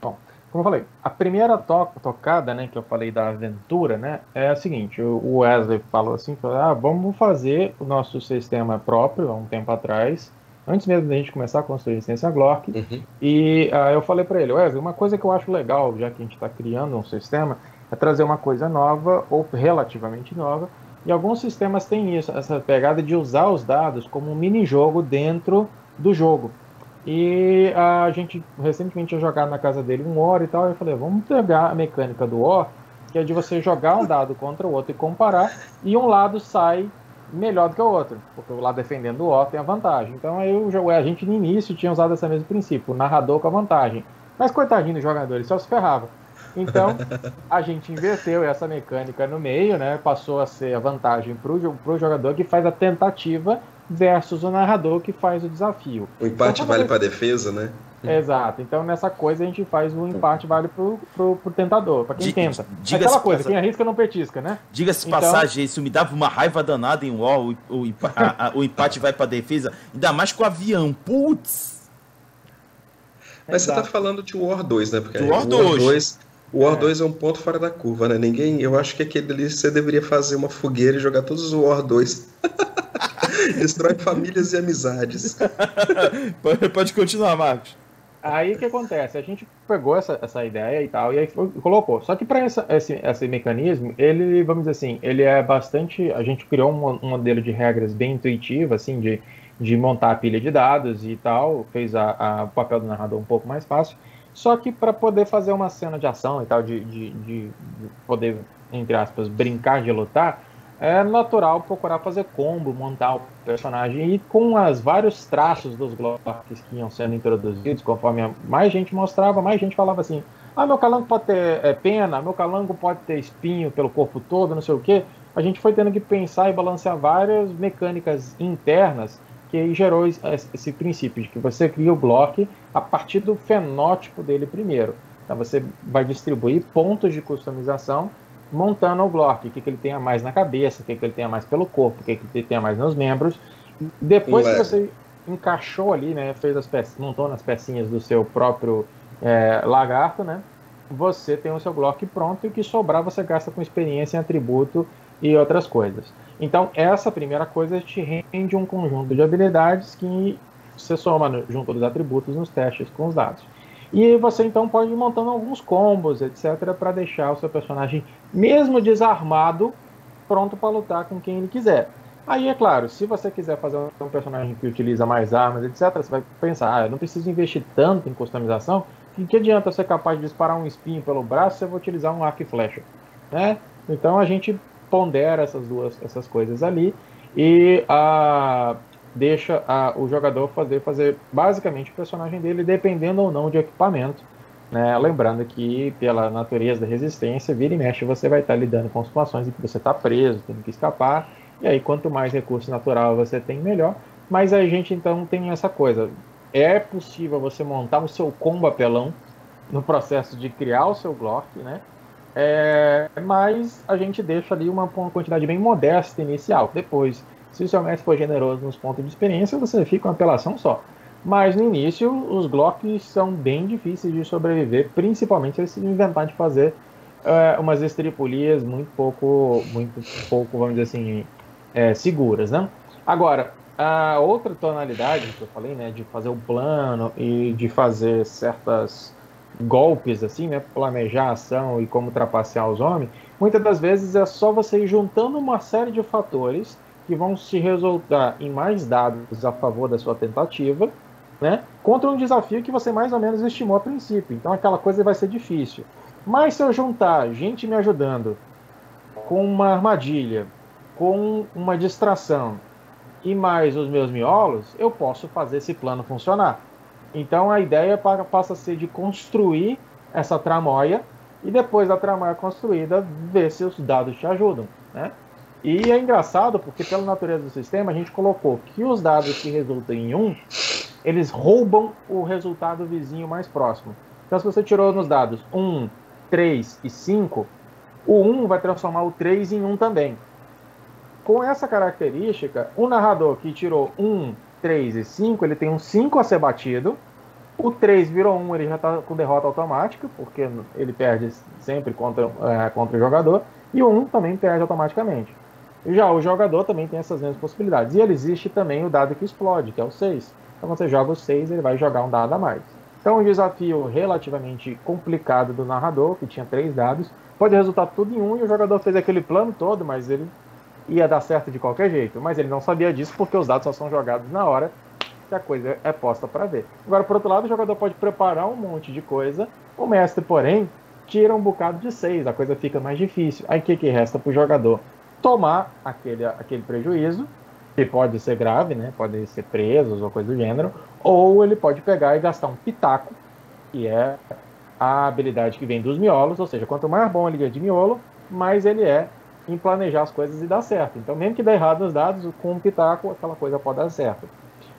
Speaker 3: Bom, como eu falei, a primeira tocada, né, que eu falei da aventura, né, é a seguinte, o Wesley falou assim, vamos fazer o nosso sistema próprio, há um tempo atrás, antes mesmo da gente começar a construir a Resistência Glork, e eu falei para ele, Wesley, uma coisa que eu acho legal, já que a gente está criando um sistema, é trazer uma coisa nova, ou relativamente nova. E alguns sistemas têm isso, essa pegada de usar os dados como um mini-jogo dentro do jogo. E a gente recentemente tinha jogado na casa dele um War e tal, e eu falei, vamos pegar a mecânica do War, que é de você jogar um dado contra o outro e comparar, e um lado sai melhor do que o outro, porque o lado defendendo o War tem a vantagem. Então aí a gente no início tinha usado esse mesmo princípio, o narrador com a vantagem. Mas coitadinho do jogador, ele só se ferrava. Então, a gente inverteu essa mecânica no meio, né? Passou a ser a vantagem para o jogador que faz a tentativa versus o narrador que faz o desafio.
Speaker 2: O empate vale para a defesa, né?
Speaker 3: Exato. Então, nessa coisa, a gente faz o empate vale pro tentador, para quem tenta. Aquela coisa, quem arrisca não petisca, né?
Speaker 1: Diga-se passagem, isso me dava uma raiva danada em WoW, o empate vai para a defesa, ainda mais com o avião. Putz!
Speaker 2: Mas você tá falando de War 2, né? Porque
Speaker 1: War 2.
Speaker 2: O War 2 é um ponto fora da curva, né? Eu acho que aquele ali você deveria fazer uma fogueira e jogar todos os War 2. Destrói famílias e amizades.
Speaker 1: Pode continuar, Marcos.
Speaker 3: Aí o que acontece? A gente pegou essa ideia e tal, e aí colocou. Só que para esse mecanismo, ele, vamos dizer assim, ele é bastante... A gente criou um modelo de regras bem intuitivo, assim, de montar a pilha de dados e tal, fez o papel do narrador um pouco mais fácil. Só que para poder fazer uma cena de ação e tal, de poder, entre aspas, brincar de lutar, é natural procurar fazer combo, montar o personagem, e com os vários traços dos Glocks que iam sendo introduzidos, conforme mais gente mostrava, mais gente falava assim: ah, meu calango pode ter pena, meu calango pode ter espinho pelo corpo todo, não sei o quê. A gente foi tendo que pensar e balancear várias mecânicas internas que gerou esse princípio de que você cria o Glock a partir do fenótipo dele primeiro. Então você vai distribuir pontos de customização montando o Glock, o que ele tem a mais na cabeça, o que ele tem a mais pelo corpo, o que ele tem a mais nos membros. Depois que você encaixou ali, né, montou nas pecinhas do seu próprio lagarto, né, você tem o seu Glock pronto, e o que sobrar você gasta com experiência em atributo e outras coisas. Então, essa primeira coisa te rende um conjunto de habilidades que você soma junto dos atributos nos testes com os dados. E você, então, pode ir montando alguns combos, etc., para deixar o seu personagem, mesmo desarmado, pronto para lutar com quem ele quiser. Aí, é claro, se você quiser fazer um personagem que utiliza mais armas, etc., você vai pensar: eu não preciso investir tanto em customização, que adianta eu ser capaz de disparar um espinho pelo braço se eu vou utilizar um arco e flecha, né? Então, a gente pondera essas coisas ali e deixa o jogador fazer basicamente o personagem dele, dependendo ou não de equipamento, né? Lembrando que, pela natureza da resistência, vira e mexe, você vai estar lidando com situações em que você está preso, tendo que escapar, e aí quanto mais recurso natural você tem, melhor. Mas a gente então tem essa coisa: é possível você montar o seu combo apelão no processo de criar o seu Glock, né? Mas a gente deixa ali uma quantidade bem modesta inicial. Depois, se o seu mestre for generoso nos pontos de experiência, você fica uma apelação só. Mas no início, os Glocks são bem difíceis de sobreviver, principalmente se eles se inventar de fazer umas estripulias muito pouco, vamos dizer assim, seguras, né? Agora, a outra tonalidade que eu falei, né, de fazer o plano e de fazer certas golpes, assim, né, planejar a ação e como trapacear os homens, muitas das vezes é só você ir juntando uma série de fatores que vão se resultar em mais dados a favor da sua tentativa, né, contra um desafio que você mais ou menos estimou a princípio. Então aquela coisa vai ser difícil. Mas se eu juntar gente me ajudando com uma armadilha, com uma distração e mais os meus miolos, eu posso fazer esse plano funcionar. Então a ideia passa a ser de construir essa tramóia, e depois da tramóia construída, ver se os dados te ajudam, né? E é engraçado porque, pela natureza do sistema, a gente colocou que os dados que resultam em 1, eles roubam o resultado vizinho mais próximo. Então, se você tirou nos dados 1, 3 e 5, o 1 vai transformar o 3 em 1 também. Com essa característica, o narrador que tirou 1, 3 e 5, ele tem um 5 a ser batido. O 3 virou 1, ele já está com derrota automática, porque ele perde sempre contra o jogador. E o 1 também perde automaticamente. Já o jogador também tem essas mesmas possibilidades. E ele existe também o dado que explode, que é o 6. Então, quando você joga o 6, ele vai jogar um dado a mais. Então, um desafio relativamente complicado do narrador, que tinha 3 dados, pode resultar tudo em 1, e o jogador fez aquele plano todo, mas ele ia dar certo de qualquer jeito. Mas ele não sabia disso, porque os dados só são jogados na hora que a coisa é posta para ver. Agora, por outro lado, o jogador pode preparar um monte de coisa, o mestre, porém, tira um bocado de 6, a coisa fica mais difícil. Aí o que resta para o jogador? Tomar aquele prejuízo, que pode ser grave, né? Pode ser presos ou coisa do gênero, ou ele pode pegar e gastar um pitaco, que é a habilidade que vem dos miolos, ou seja, quanto mais bom ele é de miolo, mais ele é em planejar as coisas e dar certo. Então, mesmo que dê errado nos dados, com um pitaco, aquela coisa pode dar certo.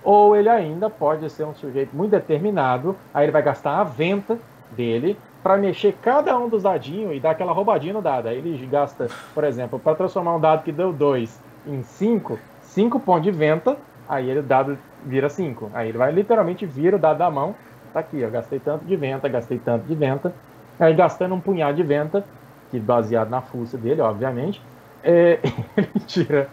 Speaker 3: Ou ele ainda pode ser um sujeito muito determinado, aí ele vai gastar a venta dele para mexer cada um dos dadinhos e dar aquela roubadinha no dado. Aí ele gasta, por exemplo, para transformar um dado que deu 2 em 5 pontos de venta, aí o dado vira 5. Aí ele vai literalmente vira o dado da mão. Tá aqui, ó, gastei tanto de venta. Aí gastando um punhado de venta, que baseado na fuça dele, obviamente, ele tira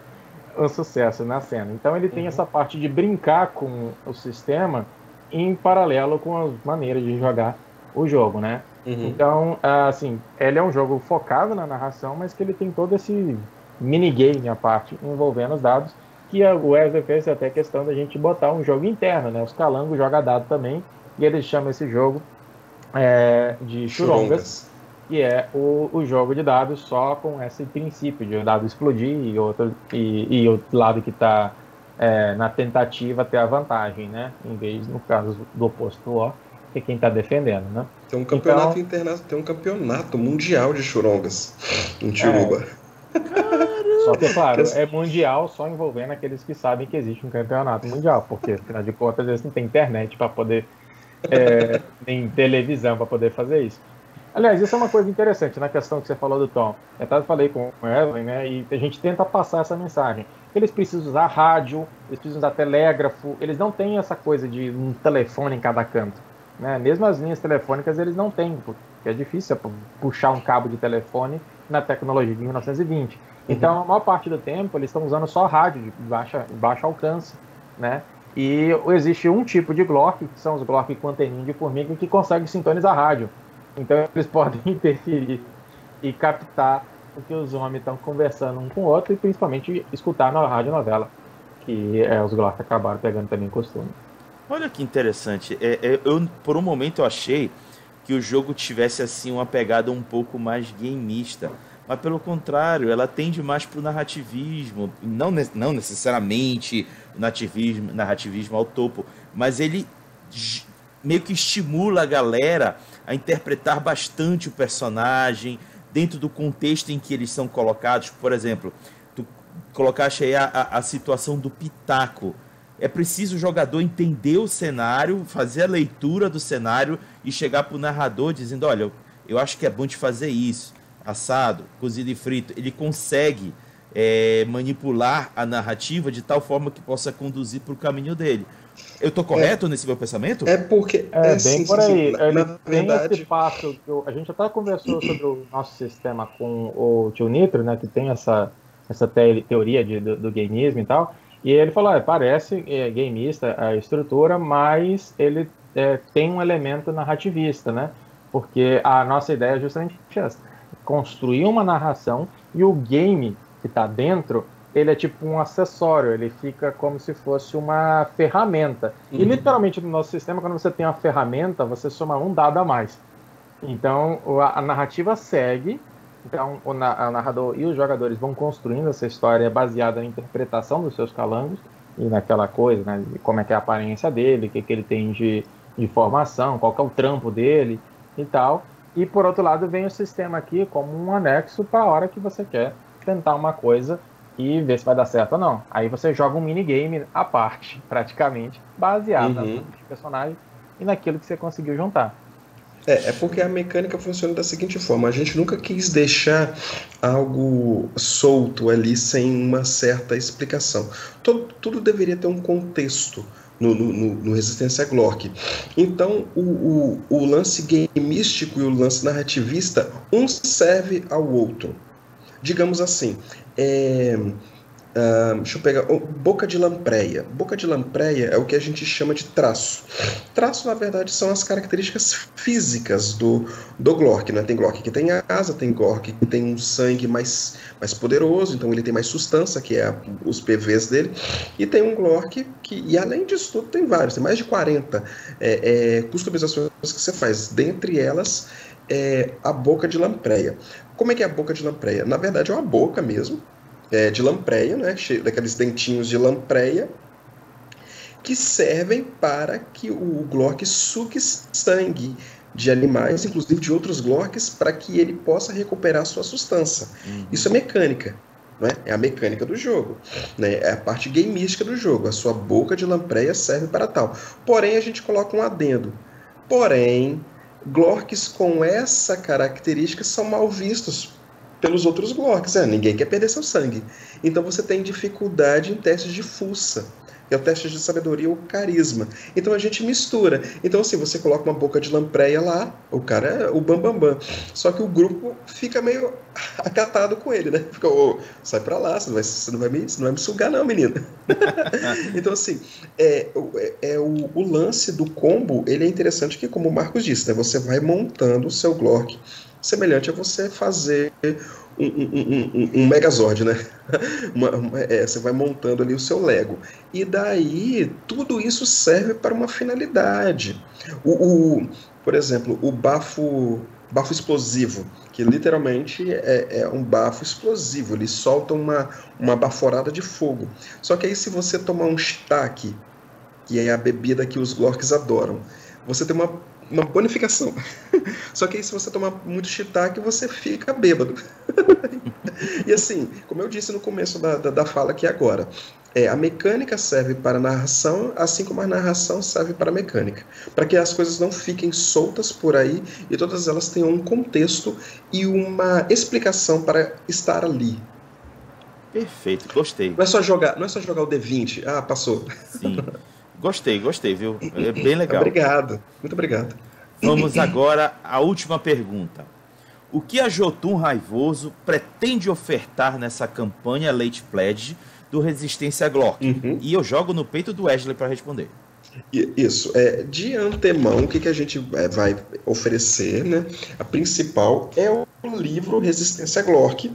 Speaker 3: o sucesso na cena. Então ele tem essa parte de brincar com o sistema em paralelo com as maneiras de jogar o jogo, né? Então, assim, ele é um jogo focado na narração, mas que ele tem todo esse minigame à parte envolvendo os dados, que o Wesley fez até questão da gente botar um jogo interno, né? Os calangos jogam dado também, e eles chamam esse jogo de Churongas, que é o jogo de dados só com esse princípio de o dado explodir e outro lado que está na tentativa ter a vantagem, né? Em vez, no caso do oposto do War, que é quem está defendendo, né?
Speaker 2: Tem um campeonato internacional, tem um campeonato mundial de Churongas em Tiruba.
Speaker 3: Só que, claro, é mundial só envolvendo aqueles que sabem que existe um campeonato mundial, porque, afinal de contas, eles não têm internet para poder, nem televisão para poder fazer isso. Aliás, isso é uma coisa interessante na questão que você falou do Tom. Eu até falei com o Evelyn, né, e a gente tenta passar essa mensagem. Eles precisam usar rádio, eles precisam usar telégrafo, eles não têm essa coisa de um telefone em cada canto, né? Mesmo as linhas telefônicas eles não têm, porque é difícil puxar um cabo de telefone na tecnologia de 1920. Então, a maior parte do tempo, eles estão usando só rádio de baixo alcance, né? E existe um tipo de Glock, que são os Glock com anteninha de formiga, que conseguem sintonizar rádio. Então, eles podem interferir e captar o que os homens estão conversando um com o outro e, principalmente, escutar na radionovela, que os Glock acabaram pegando também costume.
Speaker 1: Olha que interessante. Por um momento, eu achei que o jogo tivesse, assim, uma pegada um pouco mais gameista. Mas, pelo contrário, ela tende mais para o narrativismo, não necessariamente o narrativismo ao topo, mas ele meio que estimula a galera a interpretar bastante o personagem dentro do contexto em que eles são colocados. Por exemplo, tu colocaste aí a situação do pitaco. É preciso o jogador entender o cenário, fazer a leitura do cenário e chegar para o narrador dizendo, olha, eu acho que é bom de fazer isso. Assado, cozido e frito, ele consegue manipular a narrativa de tal forma que possa conduzir para o caminho dele. Eu estou correto nesse meu pensamento?
Speaker 2: É porque...
Speaker 3: bem
Speaker 2: sim,
Speaker 3: por aí.
Speaker 2: sim,
Speaker 3: Ele
Speaker 2: na
Speaker 3: tem
Speaker 2: verdade...
Speaker 3: esse passo... A gente até conversou sobre o nosso sistema com o tio Nitro, né, que tem essa teoria do gameismo e tal, e ele falou, parece gameista a estrutura, mas ele tem um elemento narrativista, né? Porque a nossa ideia é justamente essa. Construir uma narração e o game que está dentro, ele é tipo um acessório, ele fica como se fosse uma ferramenta. E literalmente no nosso sistema, quando você tem uma ferramenta, você soma um dado a mais. Então a narrativa segue, então o narrador e os jogadores vão construindo essa história baseada na interpretação dos seus calangos e naquela coisa, né, de como é que é a aparência dele, o que ele tem de formação, qual que é o trampo dele e tal. E, por outro lado, vem o sistema aqui como um anexo para a hora que você quer tentar uma coisa e ver se vai dar certo ou não. Aí você joga um minigame à parte, praticamente, baseado no personagem e naquilo que você conseguiu juntar.
Speaker 2: É porque a mecânica funciona da seguinte forma. A gente nunca quis deixar algo solto ali sem uma certa explicação. Tudo deveria ter um contexto no Resistência Glock. Então, o lance gameístico e o lance narrativista, um serve ao outro. Digamos assim, deixa eu pegar, boca de lampreia. Boca de lampreia é o que a gente chama de traço. Traço, na verdade, são as características físicas do Glock, né? Tem Glock que tem asa, tem Glock que tem um sangue mais poderoso, então ele tem mais substância, que é os PVs dele, e tem um Glock que, e além disso tudo, tem vários, tem mais de 40 customizações que você faz, dentre elas a boca de lampreia. Como é que é a boca de lampreia? Na verdade é uma boca mesmo, de lampreia, né? Cheio daqueles dentinhos de lampreia, que servem para que o Glock sugue sangue de animais, inclusive de outros Glocks, para que ele possa recuperar sua substância. Isso é mecânica, né? É a mecânica do jogo, né? É a parte gameística do jogo. A sua boca de lampreia serve para tal. Porém, a gente coloca um adendo. Porém, Glocks com essa característica são mal vistos pelos outros Glocks. Ninguém quer perder seu sangue. Então você tem dificuldade em testes de fuça, que é o teste de sabedoria ou carisma. Então a gente mistura. Então assim, você coloca uma boca de lampreia lá, o cara é o bambambam. Só que o grupo fica meio acatado com ele, né? Fica, sai pra lá, você não vai me sugar não, menino. Então assim, o lance do combo, ele é interessante que, como o Marcos disse, né? Você vai montando o seu Glock, semelhante a você fazer um Megazord, né? Você vai montando ali o seu Lego. E daí, tudo isso serve para uma finalidade. Por exemplo, o bafo explosivo, que literalmente é um bafo explosivo, ele solta uma baforada de fogo. Só que aí, se você tomar um shiitake, que é a bebida que os Glorks adoram, você tem uma bonificação. Só que aí, se você tomar muito shiitake, você fica bêbado. E assim, como eu disse no começo da fala aqui agora, a mecânica serve para a narração, assim como a narração serve para a mecânica. Para que as coisas não fiquem soltas por aí e todas elas tenham um contexto e uma explicação para estar ali.
Speaker 1: Perfeito, gostei.
Speaker 2: Não é só jogar o D20. Ah, passou.
Speaker 1: Sim. Gostei, viu? É bem legal.
Speaker 2: Obrigado, muito obrigado.
Speaker 1: Vamos agora à última pergunta. O que a Jotun Raivoso pretende ofertar nessa campanha Late Pledge do Resistência Glork? E eu jogo no peito do Wesley para responder.
Speaker 2: Isso. De antemão, o que a gente vai oferecer, né? A principal é o livro Resistência Glork,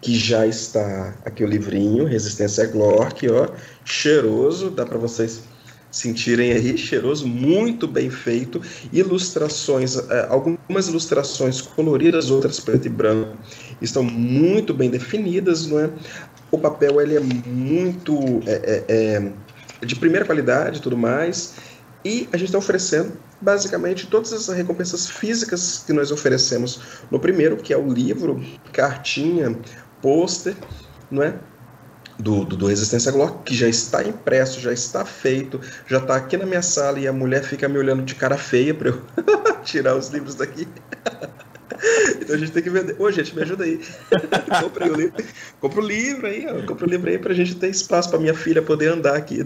Speaker 2: que já está aqui o livrinho, Resistência Glork, ó, cheiroso, dá para vocês sentirem aí, cheiroso, muito bem feito, ilustrações, algumas ilustrações coloridas, outras preto e branco, estão muito bem definidas, não é? O papel, ele é muito de primeira qualidade e tudo mais, e a gente está oferecendo basicamente todas as recompensas físicas que nós oferecemos no primeiro, que é o livro, cartinha, pôster, não é? Do Resistência Glork, que já está impresso, já está feito, já está aqui na minha sala e a mulher fica me olhando de cara feia para eu tirar os livros daqui. Então a gente tem que vender. Ô, gente, me ajuda aí. Compre o livro. Compre o livro aí, ó. Compre o livro aí pra gente ter espaço pra minha filha poder andar aqui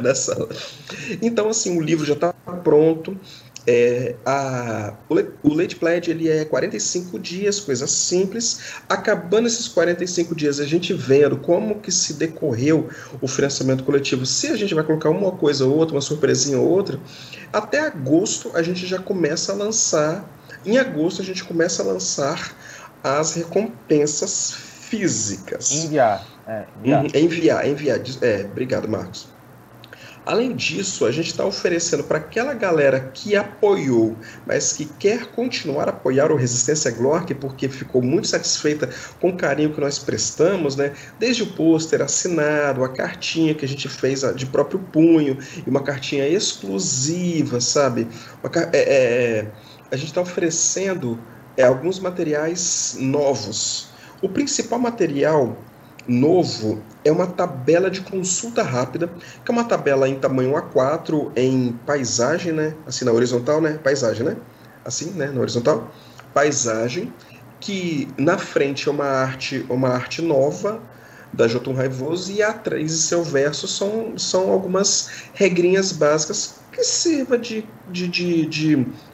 Speaker 2: na sala. Então, assim, o livro já tá pronto. O Late Pledge, ele é 45 dias, coisa simples. Acabando esses 45 dias, a gente vendo como que se decorreu o financiamento coletivo, se a gente vai colocar uma coisa ou outra, uma surpresinha ou outra, até agosto a gente já começa a lançar. Em agosto a gente começa a lançar as recompensas físicas.
Speaker 3: Enviar.
Speaker 2: Enviar. Obrigado, Marcos. Além disso, a gente está oferecendo para aquela galera que apoiou, mas que quer continuar a apoiar o Resistência Glork, porque ficou muito satisfeita com o carinho que nós prestamos, né? Desde o pôster assinado, a cartinha que a gente fez de próprio punho, e uma cartinha exclusiva, sabe? A gente está oferecendo alguns materiais novos. O principal material novo é uma tabela de consulta rápida, que é uma tabela em tamanho A4, em paisagem, né? Assim, na horizontal, né? Paisagem, né? Assim, né? Na horizontal. Paisagem, que na frente é uma arte nova da Jotun Raivoso, e atrás e seu verso são algumas regrinhas básicas que sirva de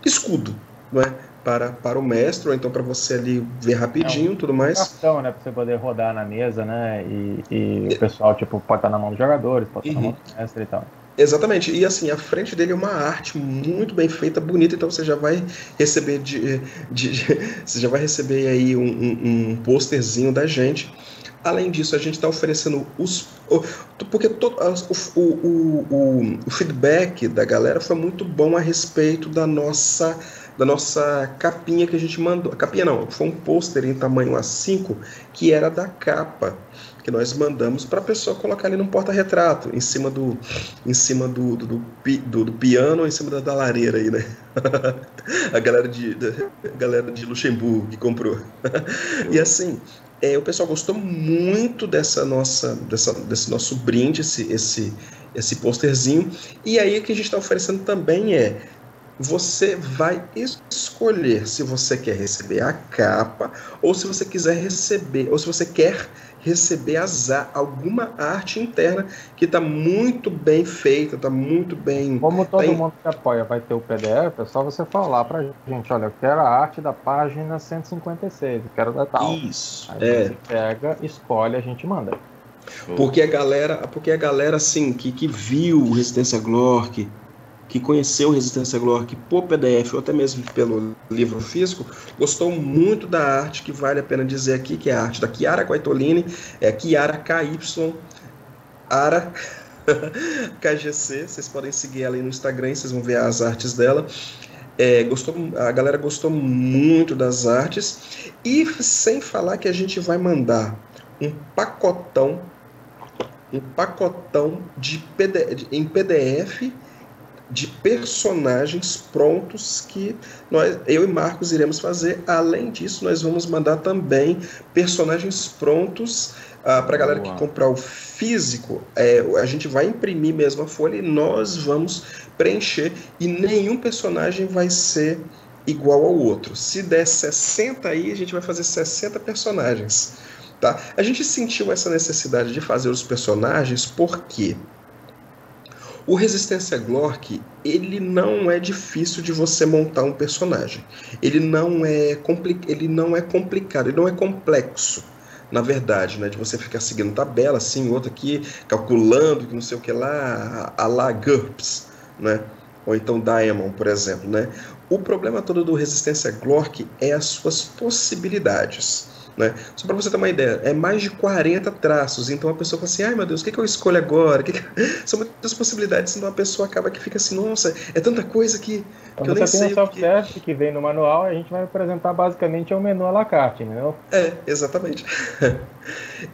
Speaker 2: escudo, não é? Para o mestre, ou então para você ali ver rapidinho, tudo mais.
Speaker 3: Cartão, né? Para você poder rodar na mesa, né? E o pessoal, tipo, pode estar na mão dos jogadores, pode estar na mão do mestre e tal.
Speaker 2: Exatamente, e assim, a frente dele é uma arte muito bem feita, bonita, então você já vai receber você já vai receber aí um posterzinho da gente. Além disso, a gente está oferecendo porque o feedback da galera foi muito bom a respeito da nossa capinha que a gente mandou. A capinha não, foi um pôster em tamanho A5, que era da capa, que nós mandamos para a pessoa colocar ali num porta-retrato, em cima do piano, em cima da lareira aí, né? A galera de Luxemburgo que comprou. E assim, o pessoal gostou muito desse nosso brinde, esse pôsterzinho. E aí o que a gente está oferecendo também você vai escolher se você quer receber a capa ou se você quiser receber, ou se você quer receber alguma arte interna que está muito bem feita, está muito bem...
Speaker 3: Como todo mundo que apoia vai ter o PDF, é só você falar pra gente, olha, eu quero a arte da página 156, eu quero da tal.
Speaker 2: Isso.
Speaker 3: Aí você pega, escolhe, a gente manda.
Speaker 2: Porque a galera assim, que viu o Resistência Glork, que conheceu Resistência Glork por PDF ou até mesmo pelo livro físico, gostou muito da arte, que vale a pena dizer aqui, que é a arte da Chiara Guaitolini, é Chiara KY Ara KGC, vocês podem seguir ela aí no Instagram, vocês vão ver as artes dela. A galera gostou muito das artes, e sem falar que a gente vai mandar um pacotão em PDF de personagens prontos que eu e Marcos iremos fazer. Além disso, nós vamos mandar também personagens prontos para a galera que comprar o físico. A gente vai imprimir mesmo a folha e nós vamos preencher, e nenhum personagem vai ser igual ao outro. Se der 60 aí, a gente vai fazer 60 personagens. Tá? A gente sentiu essa necessidade de fazer os personagens porque o Resistência Glork, ele não é difícil de você montar um personagem. Ele não é complicado, ele não é complexo, na verdade, né? De você ficar seguindo tabela, assim, outro aqui, calculando, que não sei o que lá, a la GURPS, né? Ou então Diamond, por exemplo, né? O problema todo do Resistência Glork é as suas possibilidades. Né? Só para você ter uma ideia, é mais de 40 traços, então a pessoa fala assim, ai meu Deus, o que eu escolho agora? São muitas possibilidades, então a pessoa acaba que fica assim, nossa, é tanta coisa que eu nem sei.
Speaker 3: Você tem um software que vem no manual, a gente vai apresentar basicamente o menu à la carte, entendeu?
Speaker 2: Exatamente.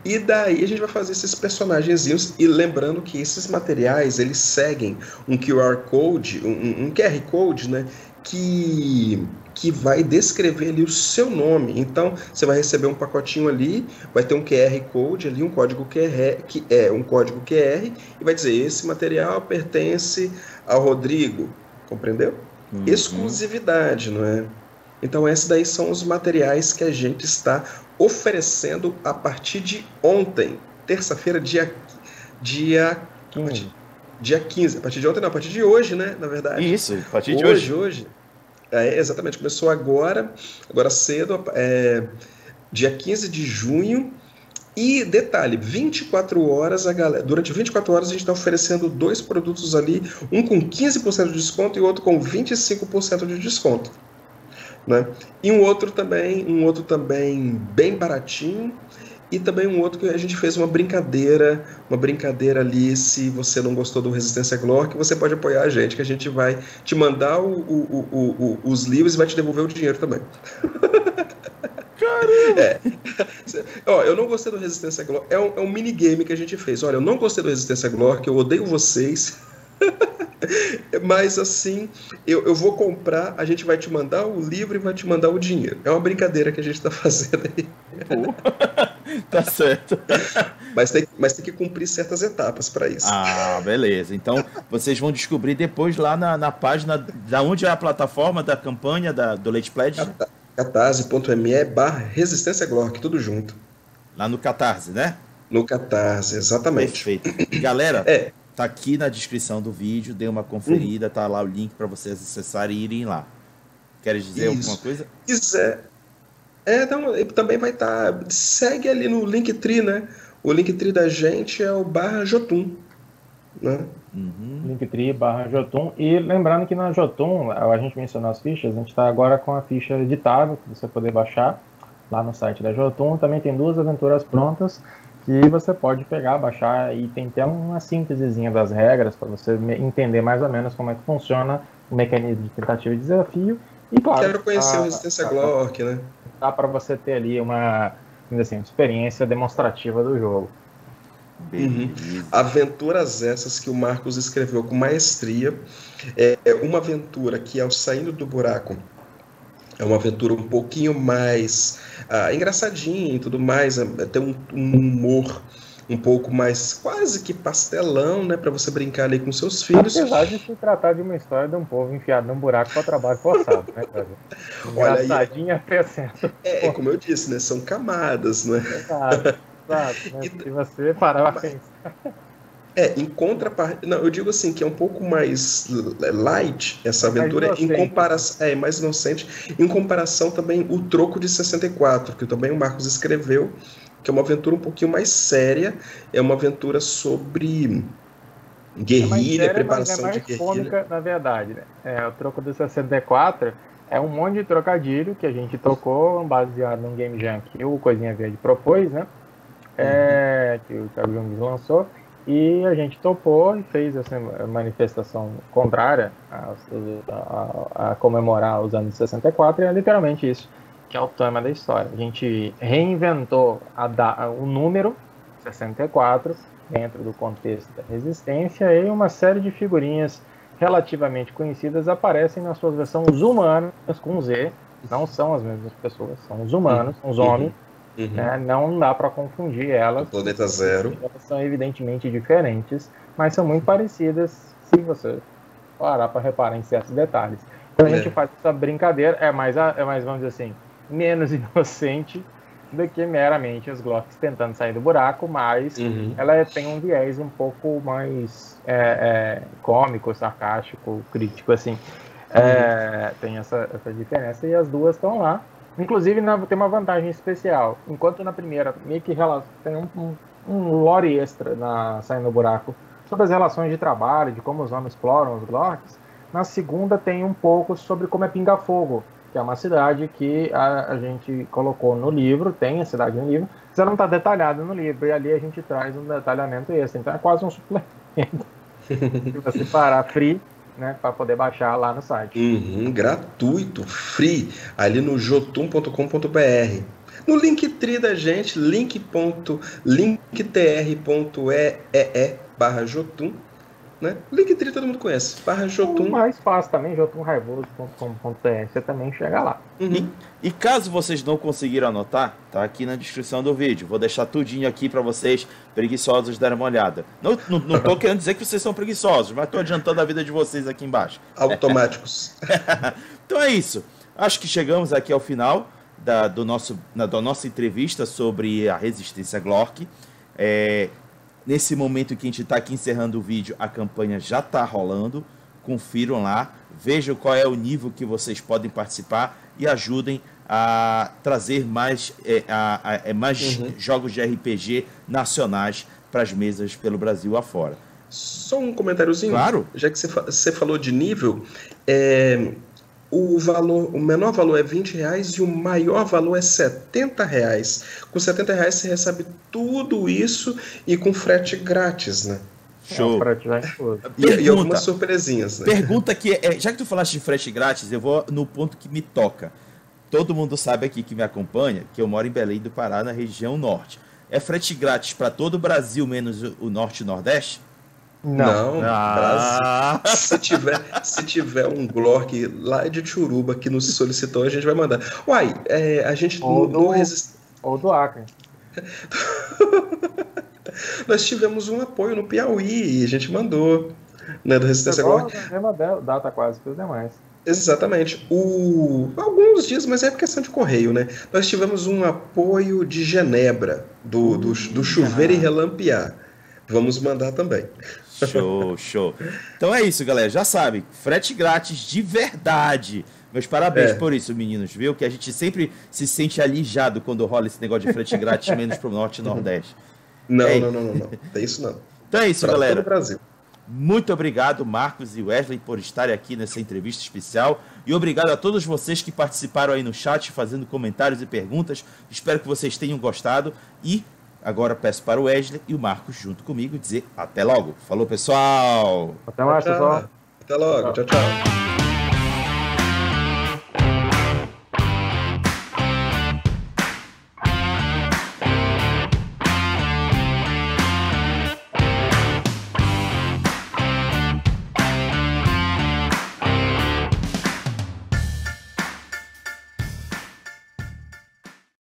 Speaker 2: E daí a gente vai fazer esses personagenzinhos, e lembrando que esses materiais, eles seguem um QR Code, um QR Code, né, que vai descrever ali o seu nome. Então, você vai receber um pacotinho ali, vai ter um QR Code ali, um código QR, e vai dizer, esse material pertence ao Rodrigo, compreendeu? Exclusividade, não é? Então, esses daí são os materiais que a gente está oferecendo a partir de ontem, terça-feira, dia 15. Dia 15, a partir de ontem não, a partir de hoje, né, na verdade.
Speaker 1: Isso, a partir de hoje.
Speaker 2: Hoje. Exatamente, começou agora cedo, dia 15 de junho, e detalhe, 24 horas, durante 24 horas a gente está oferecendo 2 produtos ali, um com 15% de desconto e outro com 25% de desconto, né? E um outro também bem baratinho, e também um outro que a gente fez uma brincadeira ali. Se você não gostou do Resistência Glork, você pode apoiar a gente, que a gente vai te mandar os livros e vai te devolver o dinheiro também.
Speaker 1: Caramba!
Speaker 2: Eu não gostei do Resistência Glork, é um minigame que a gente fez. Olha, eu não gostei do Resistência Glork, eu odeio vocês, mas assim, eu vou comprar, a gente vai te mandar o livro e vai te mandar o dinheiro. É uma brincadeira que a gente está fazendo aí.
Speaker 1: Tá certo.
Speaker 2: Mas tem que cumprir certas etapas para isso.
Speaker 1: Ah, beleza. Então, vocês vão descobrir depois lá na página, da onde é a plataforma da campanha do Late Pledge?
Speaker 2: catarse.me/Resistência Glork, tudo junto.
Speaker 1: Lá no Catarse, né?
Speaker 2: No Catarse, exatamente.
Speaker 1: Perfeito. Galera, tá aqui na descrição do vídeo, dê uma conferida, tá lá o link para vocês acessarem e irem lá. Queres dizer alguma coisa?
Speaker 2: Quiser. Também vai estar. Segue ali no Linktree, né? O Linktree da gente é o /Jotun, né?
Speaker 3: Linktree /Jotun. E lembrando que na Jotun, a gente mencionou as fichas, a gente está agora com a ficha editável, que você poder baixar lá no site da Jotun. Também tem 2 aventuras prontas que você pode pegar, baixar, e tem até uma síntesezinha das regras para você entender mais ou menos como é que funciona o mecanismo de tentativa e desafio. E claro,
Speaker 2: quero conhecer o Resistência Glork, né?
Speaker 3: Dá para você ter ali uma experiência demonstrativa do jogo.
Speaker 2: Aventuras essas que o Marcos escreveu com maestria. É uma aventura que, ao saindo do buraco, é uma aventura um pouquinho mais engraçadinha e tudo mais, tem um humor um pouco mais quase que pastelão, né, para você brincar ali com seus filhos.
Speaker 3: Apesar de se tratar de uma história de um povo enfiado num buraco para trabalho forçado, né, cara? Engraçadinha até certo.
Speaker 2: Como eu disse, né, são camadas, né?
Speaker 3: Exato. Né? Se você parar pra pensar.
Speaker 2: Em contrapartida, não, eu digo assim, que é um pouco mais light essa aventura, em comparação, mais inocente, em comparação também o Troco de 64, que também o Marcos escreveu, que é uma aventura um pouquinho mais séria, é uma aventura sobre Guerrilha, preparação
Speaker 3: mas é
Speaker 2: de
Speaker 3: mais
Speaker 2: guerrilha.
Speaker 3: cômica, na verdade, né? O troco do 64 é um monte de trocadilho que a gente tocou baseado num Game Jam que o Coisinha Verde propôs, né? Que o Thiago Jungs lançou, e a gente topou e fez essa manifestação contrária a comemorar os anos 64, e é literalmente isso que é o tema da história. A gente reinventou o número 64 dentro do contexto da resistência, e uma série de figurinhas relativamente conhecidas aparecem nas suas versões humanas, com Z, não são as mesmas pessoas, são os humanos, são os homens. Né? Não dá para confundir elas.
Speaker 2: O Planeta Zero.
Speaker 3: Elas são evidentemente diferentes, mas são muito parecidas se você parar para reparar em certos detalhes. Então a gente faz essa brincadeira, é mais, vamos dizer assim, menos inocente do que meramente os Glocks tentando sair do buraco, mas ela tem um viés um pouco mais cômico, sarcástico, crítico, assim. Tem essa diferença, e as duas estão lá. Inclusive, tem uma vantagem especial. Enquanto na primeira meio que tem um lore extra Saindo do Buraco sobre as relações de trabalho, de como os homens exploram os Glocks, na segunda tem um pouco sobre como é Pinga Fogo, que é uma cidade que a gente colocou no livro, tem a cidade no livro, mas ela não está detalhada no livro, e ali a gente traz um detalhamento extra. Então é quase um suplemento. Se você parar free, né, para poder baixar lá no site.
Speaker 2: Gratuito, free, ali no jotun.com.br. No Linktree da gente, link.linktr.ee/jotun, né? Linktree todo mundo conhece, /jotun.
Speaker 3: O mais fácil também, jotunraivoso.com.br, você também chega lá.
Speaker 1: E caso vocês não conseguiram anotar, tá aqui na descrição do vídeo. Vou deixar tudinho aqui para vocês, preguiçosos, darem uma olhada. Não tô querendo dizer que vocês são preguiçosos, mas tô adiantando a vida de vocês aqui embaixo.
Speaker 2: Automáticos.
Speaker 1: Então é isso. Acho que chegamos aqui ao final da nossa entrevista sobre a resistência Glock. Nesse momento que a gente está aqui encerrando o vídeo, a campanha já está rolando. Confiram lá, vejam qual é o nível que vocês podem participar e ajudem a trazer mais jogos de RPG nacionais para as mesas pelo Brasil afora.
Speaker 2: Só um comentáriozinho.
Speaker 1: Claro.
Speaker 2: Já que você falou de nível, o menor valor é R$20 e o maior valor é R$70. Com R$70 você recebe tudo isso e com frete grátis, né?
Speaker 1: Show.
Speaker 2: E algumas surpresinhas, né?
Speaker 1: Pergunta que já que tu falaste de frete grátis, eu vou no ponto que me toca. Todo mundo sabe aqui que me acompanha que eu moro em Belém do Pará, na região norte. É frete grátis para todo o Brasil, menos o norte e o nordeste?
Speaker 2: Não. Brasil. Se tiver um Glock lá de Tijuruba que nos solicitou, a gente vai mandar. A gente
Speaker 3: ou do Acre.
Speaker 2: Nós tivemos um apoio no Piauí e a gente mandou, né, do Resistência Glock.
Speaker 3: A mesma data quase que os demais.
Speaker 2: Exatamente. Alguns dias, mas é questão de correio, né? Nós tivemos um apoio de Genebra, do Chover e Relampear. Vamos mandar também.
Speaker 1: Show. Então é isso, galera. Já sabe, frete grátis de verdade. Meus parabéns por isso, meninos, viu? Que a gente sempre se sente alijado quando rola esse negócio de frete grátis, menos pro norte e nordeste.
Speaker 2: Não. É isso não.
Speaker 1: Então é isso, galera.
Speaker 2: Todo o Brasil.
Speaker 1: Muito obrigado, Marcos e Wesley, por estarem aqui nessa entrevista especial. E obrigado a todos vocês que participaram aí no chat, fazendo comentários e perguntas. Espero que vocês tenham gostado. E agora peço para o Wesley e o Marcos, junto comigo, dizer até logo. Falou, pessoal!
Speaker 3: Até mais, pessoal!
Speaker 2: Até logo, tchau.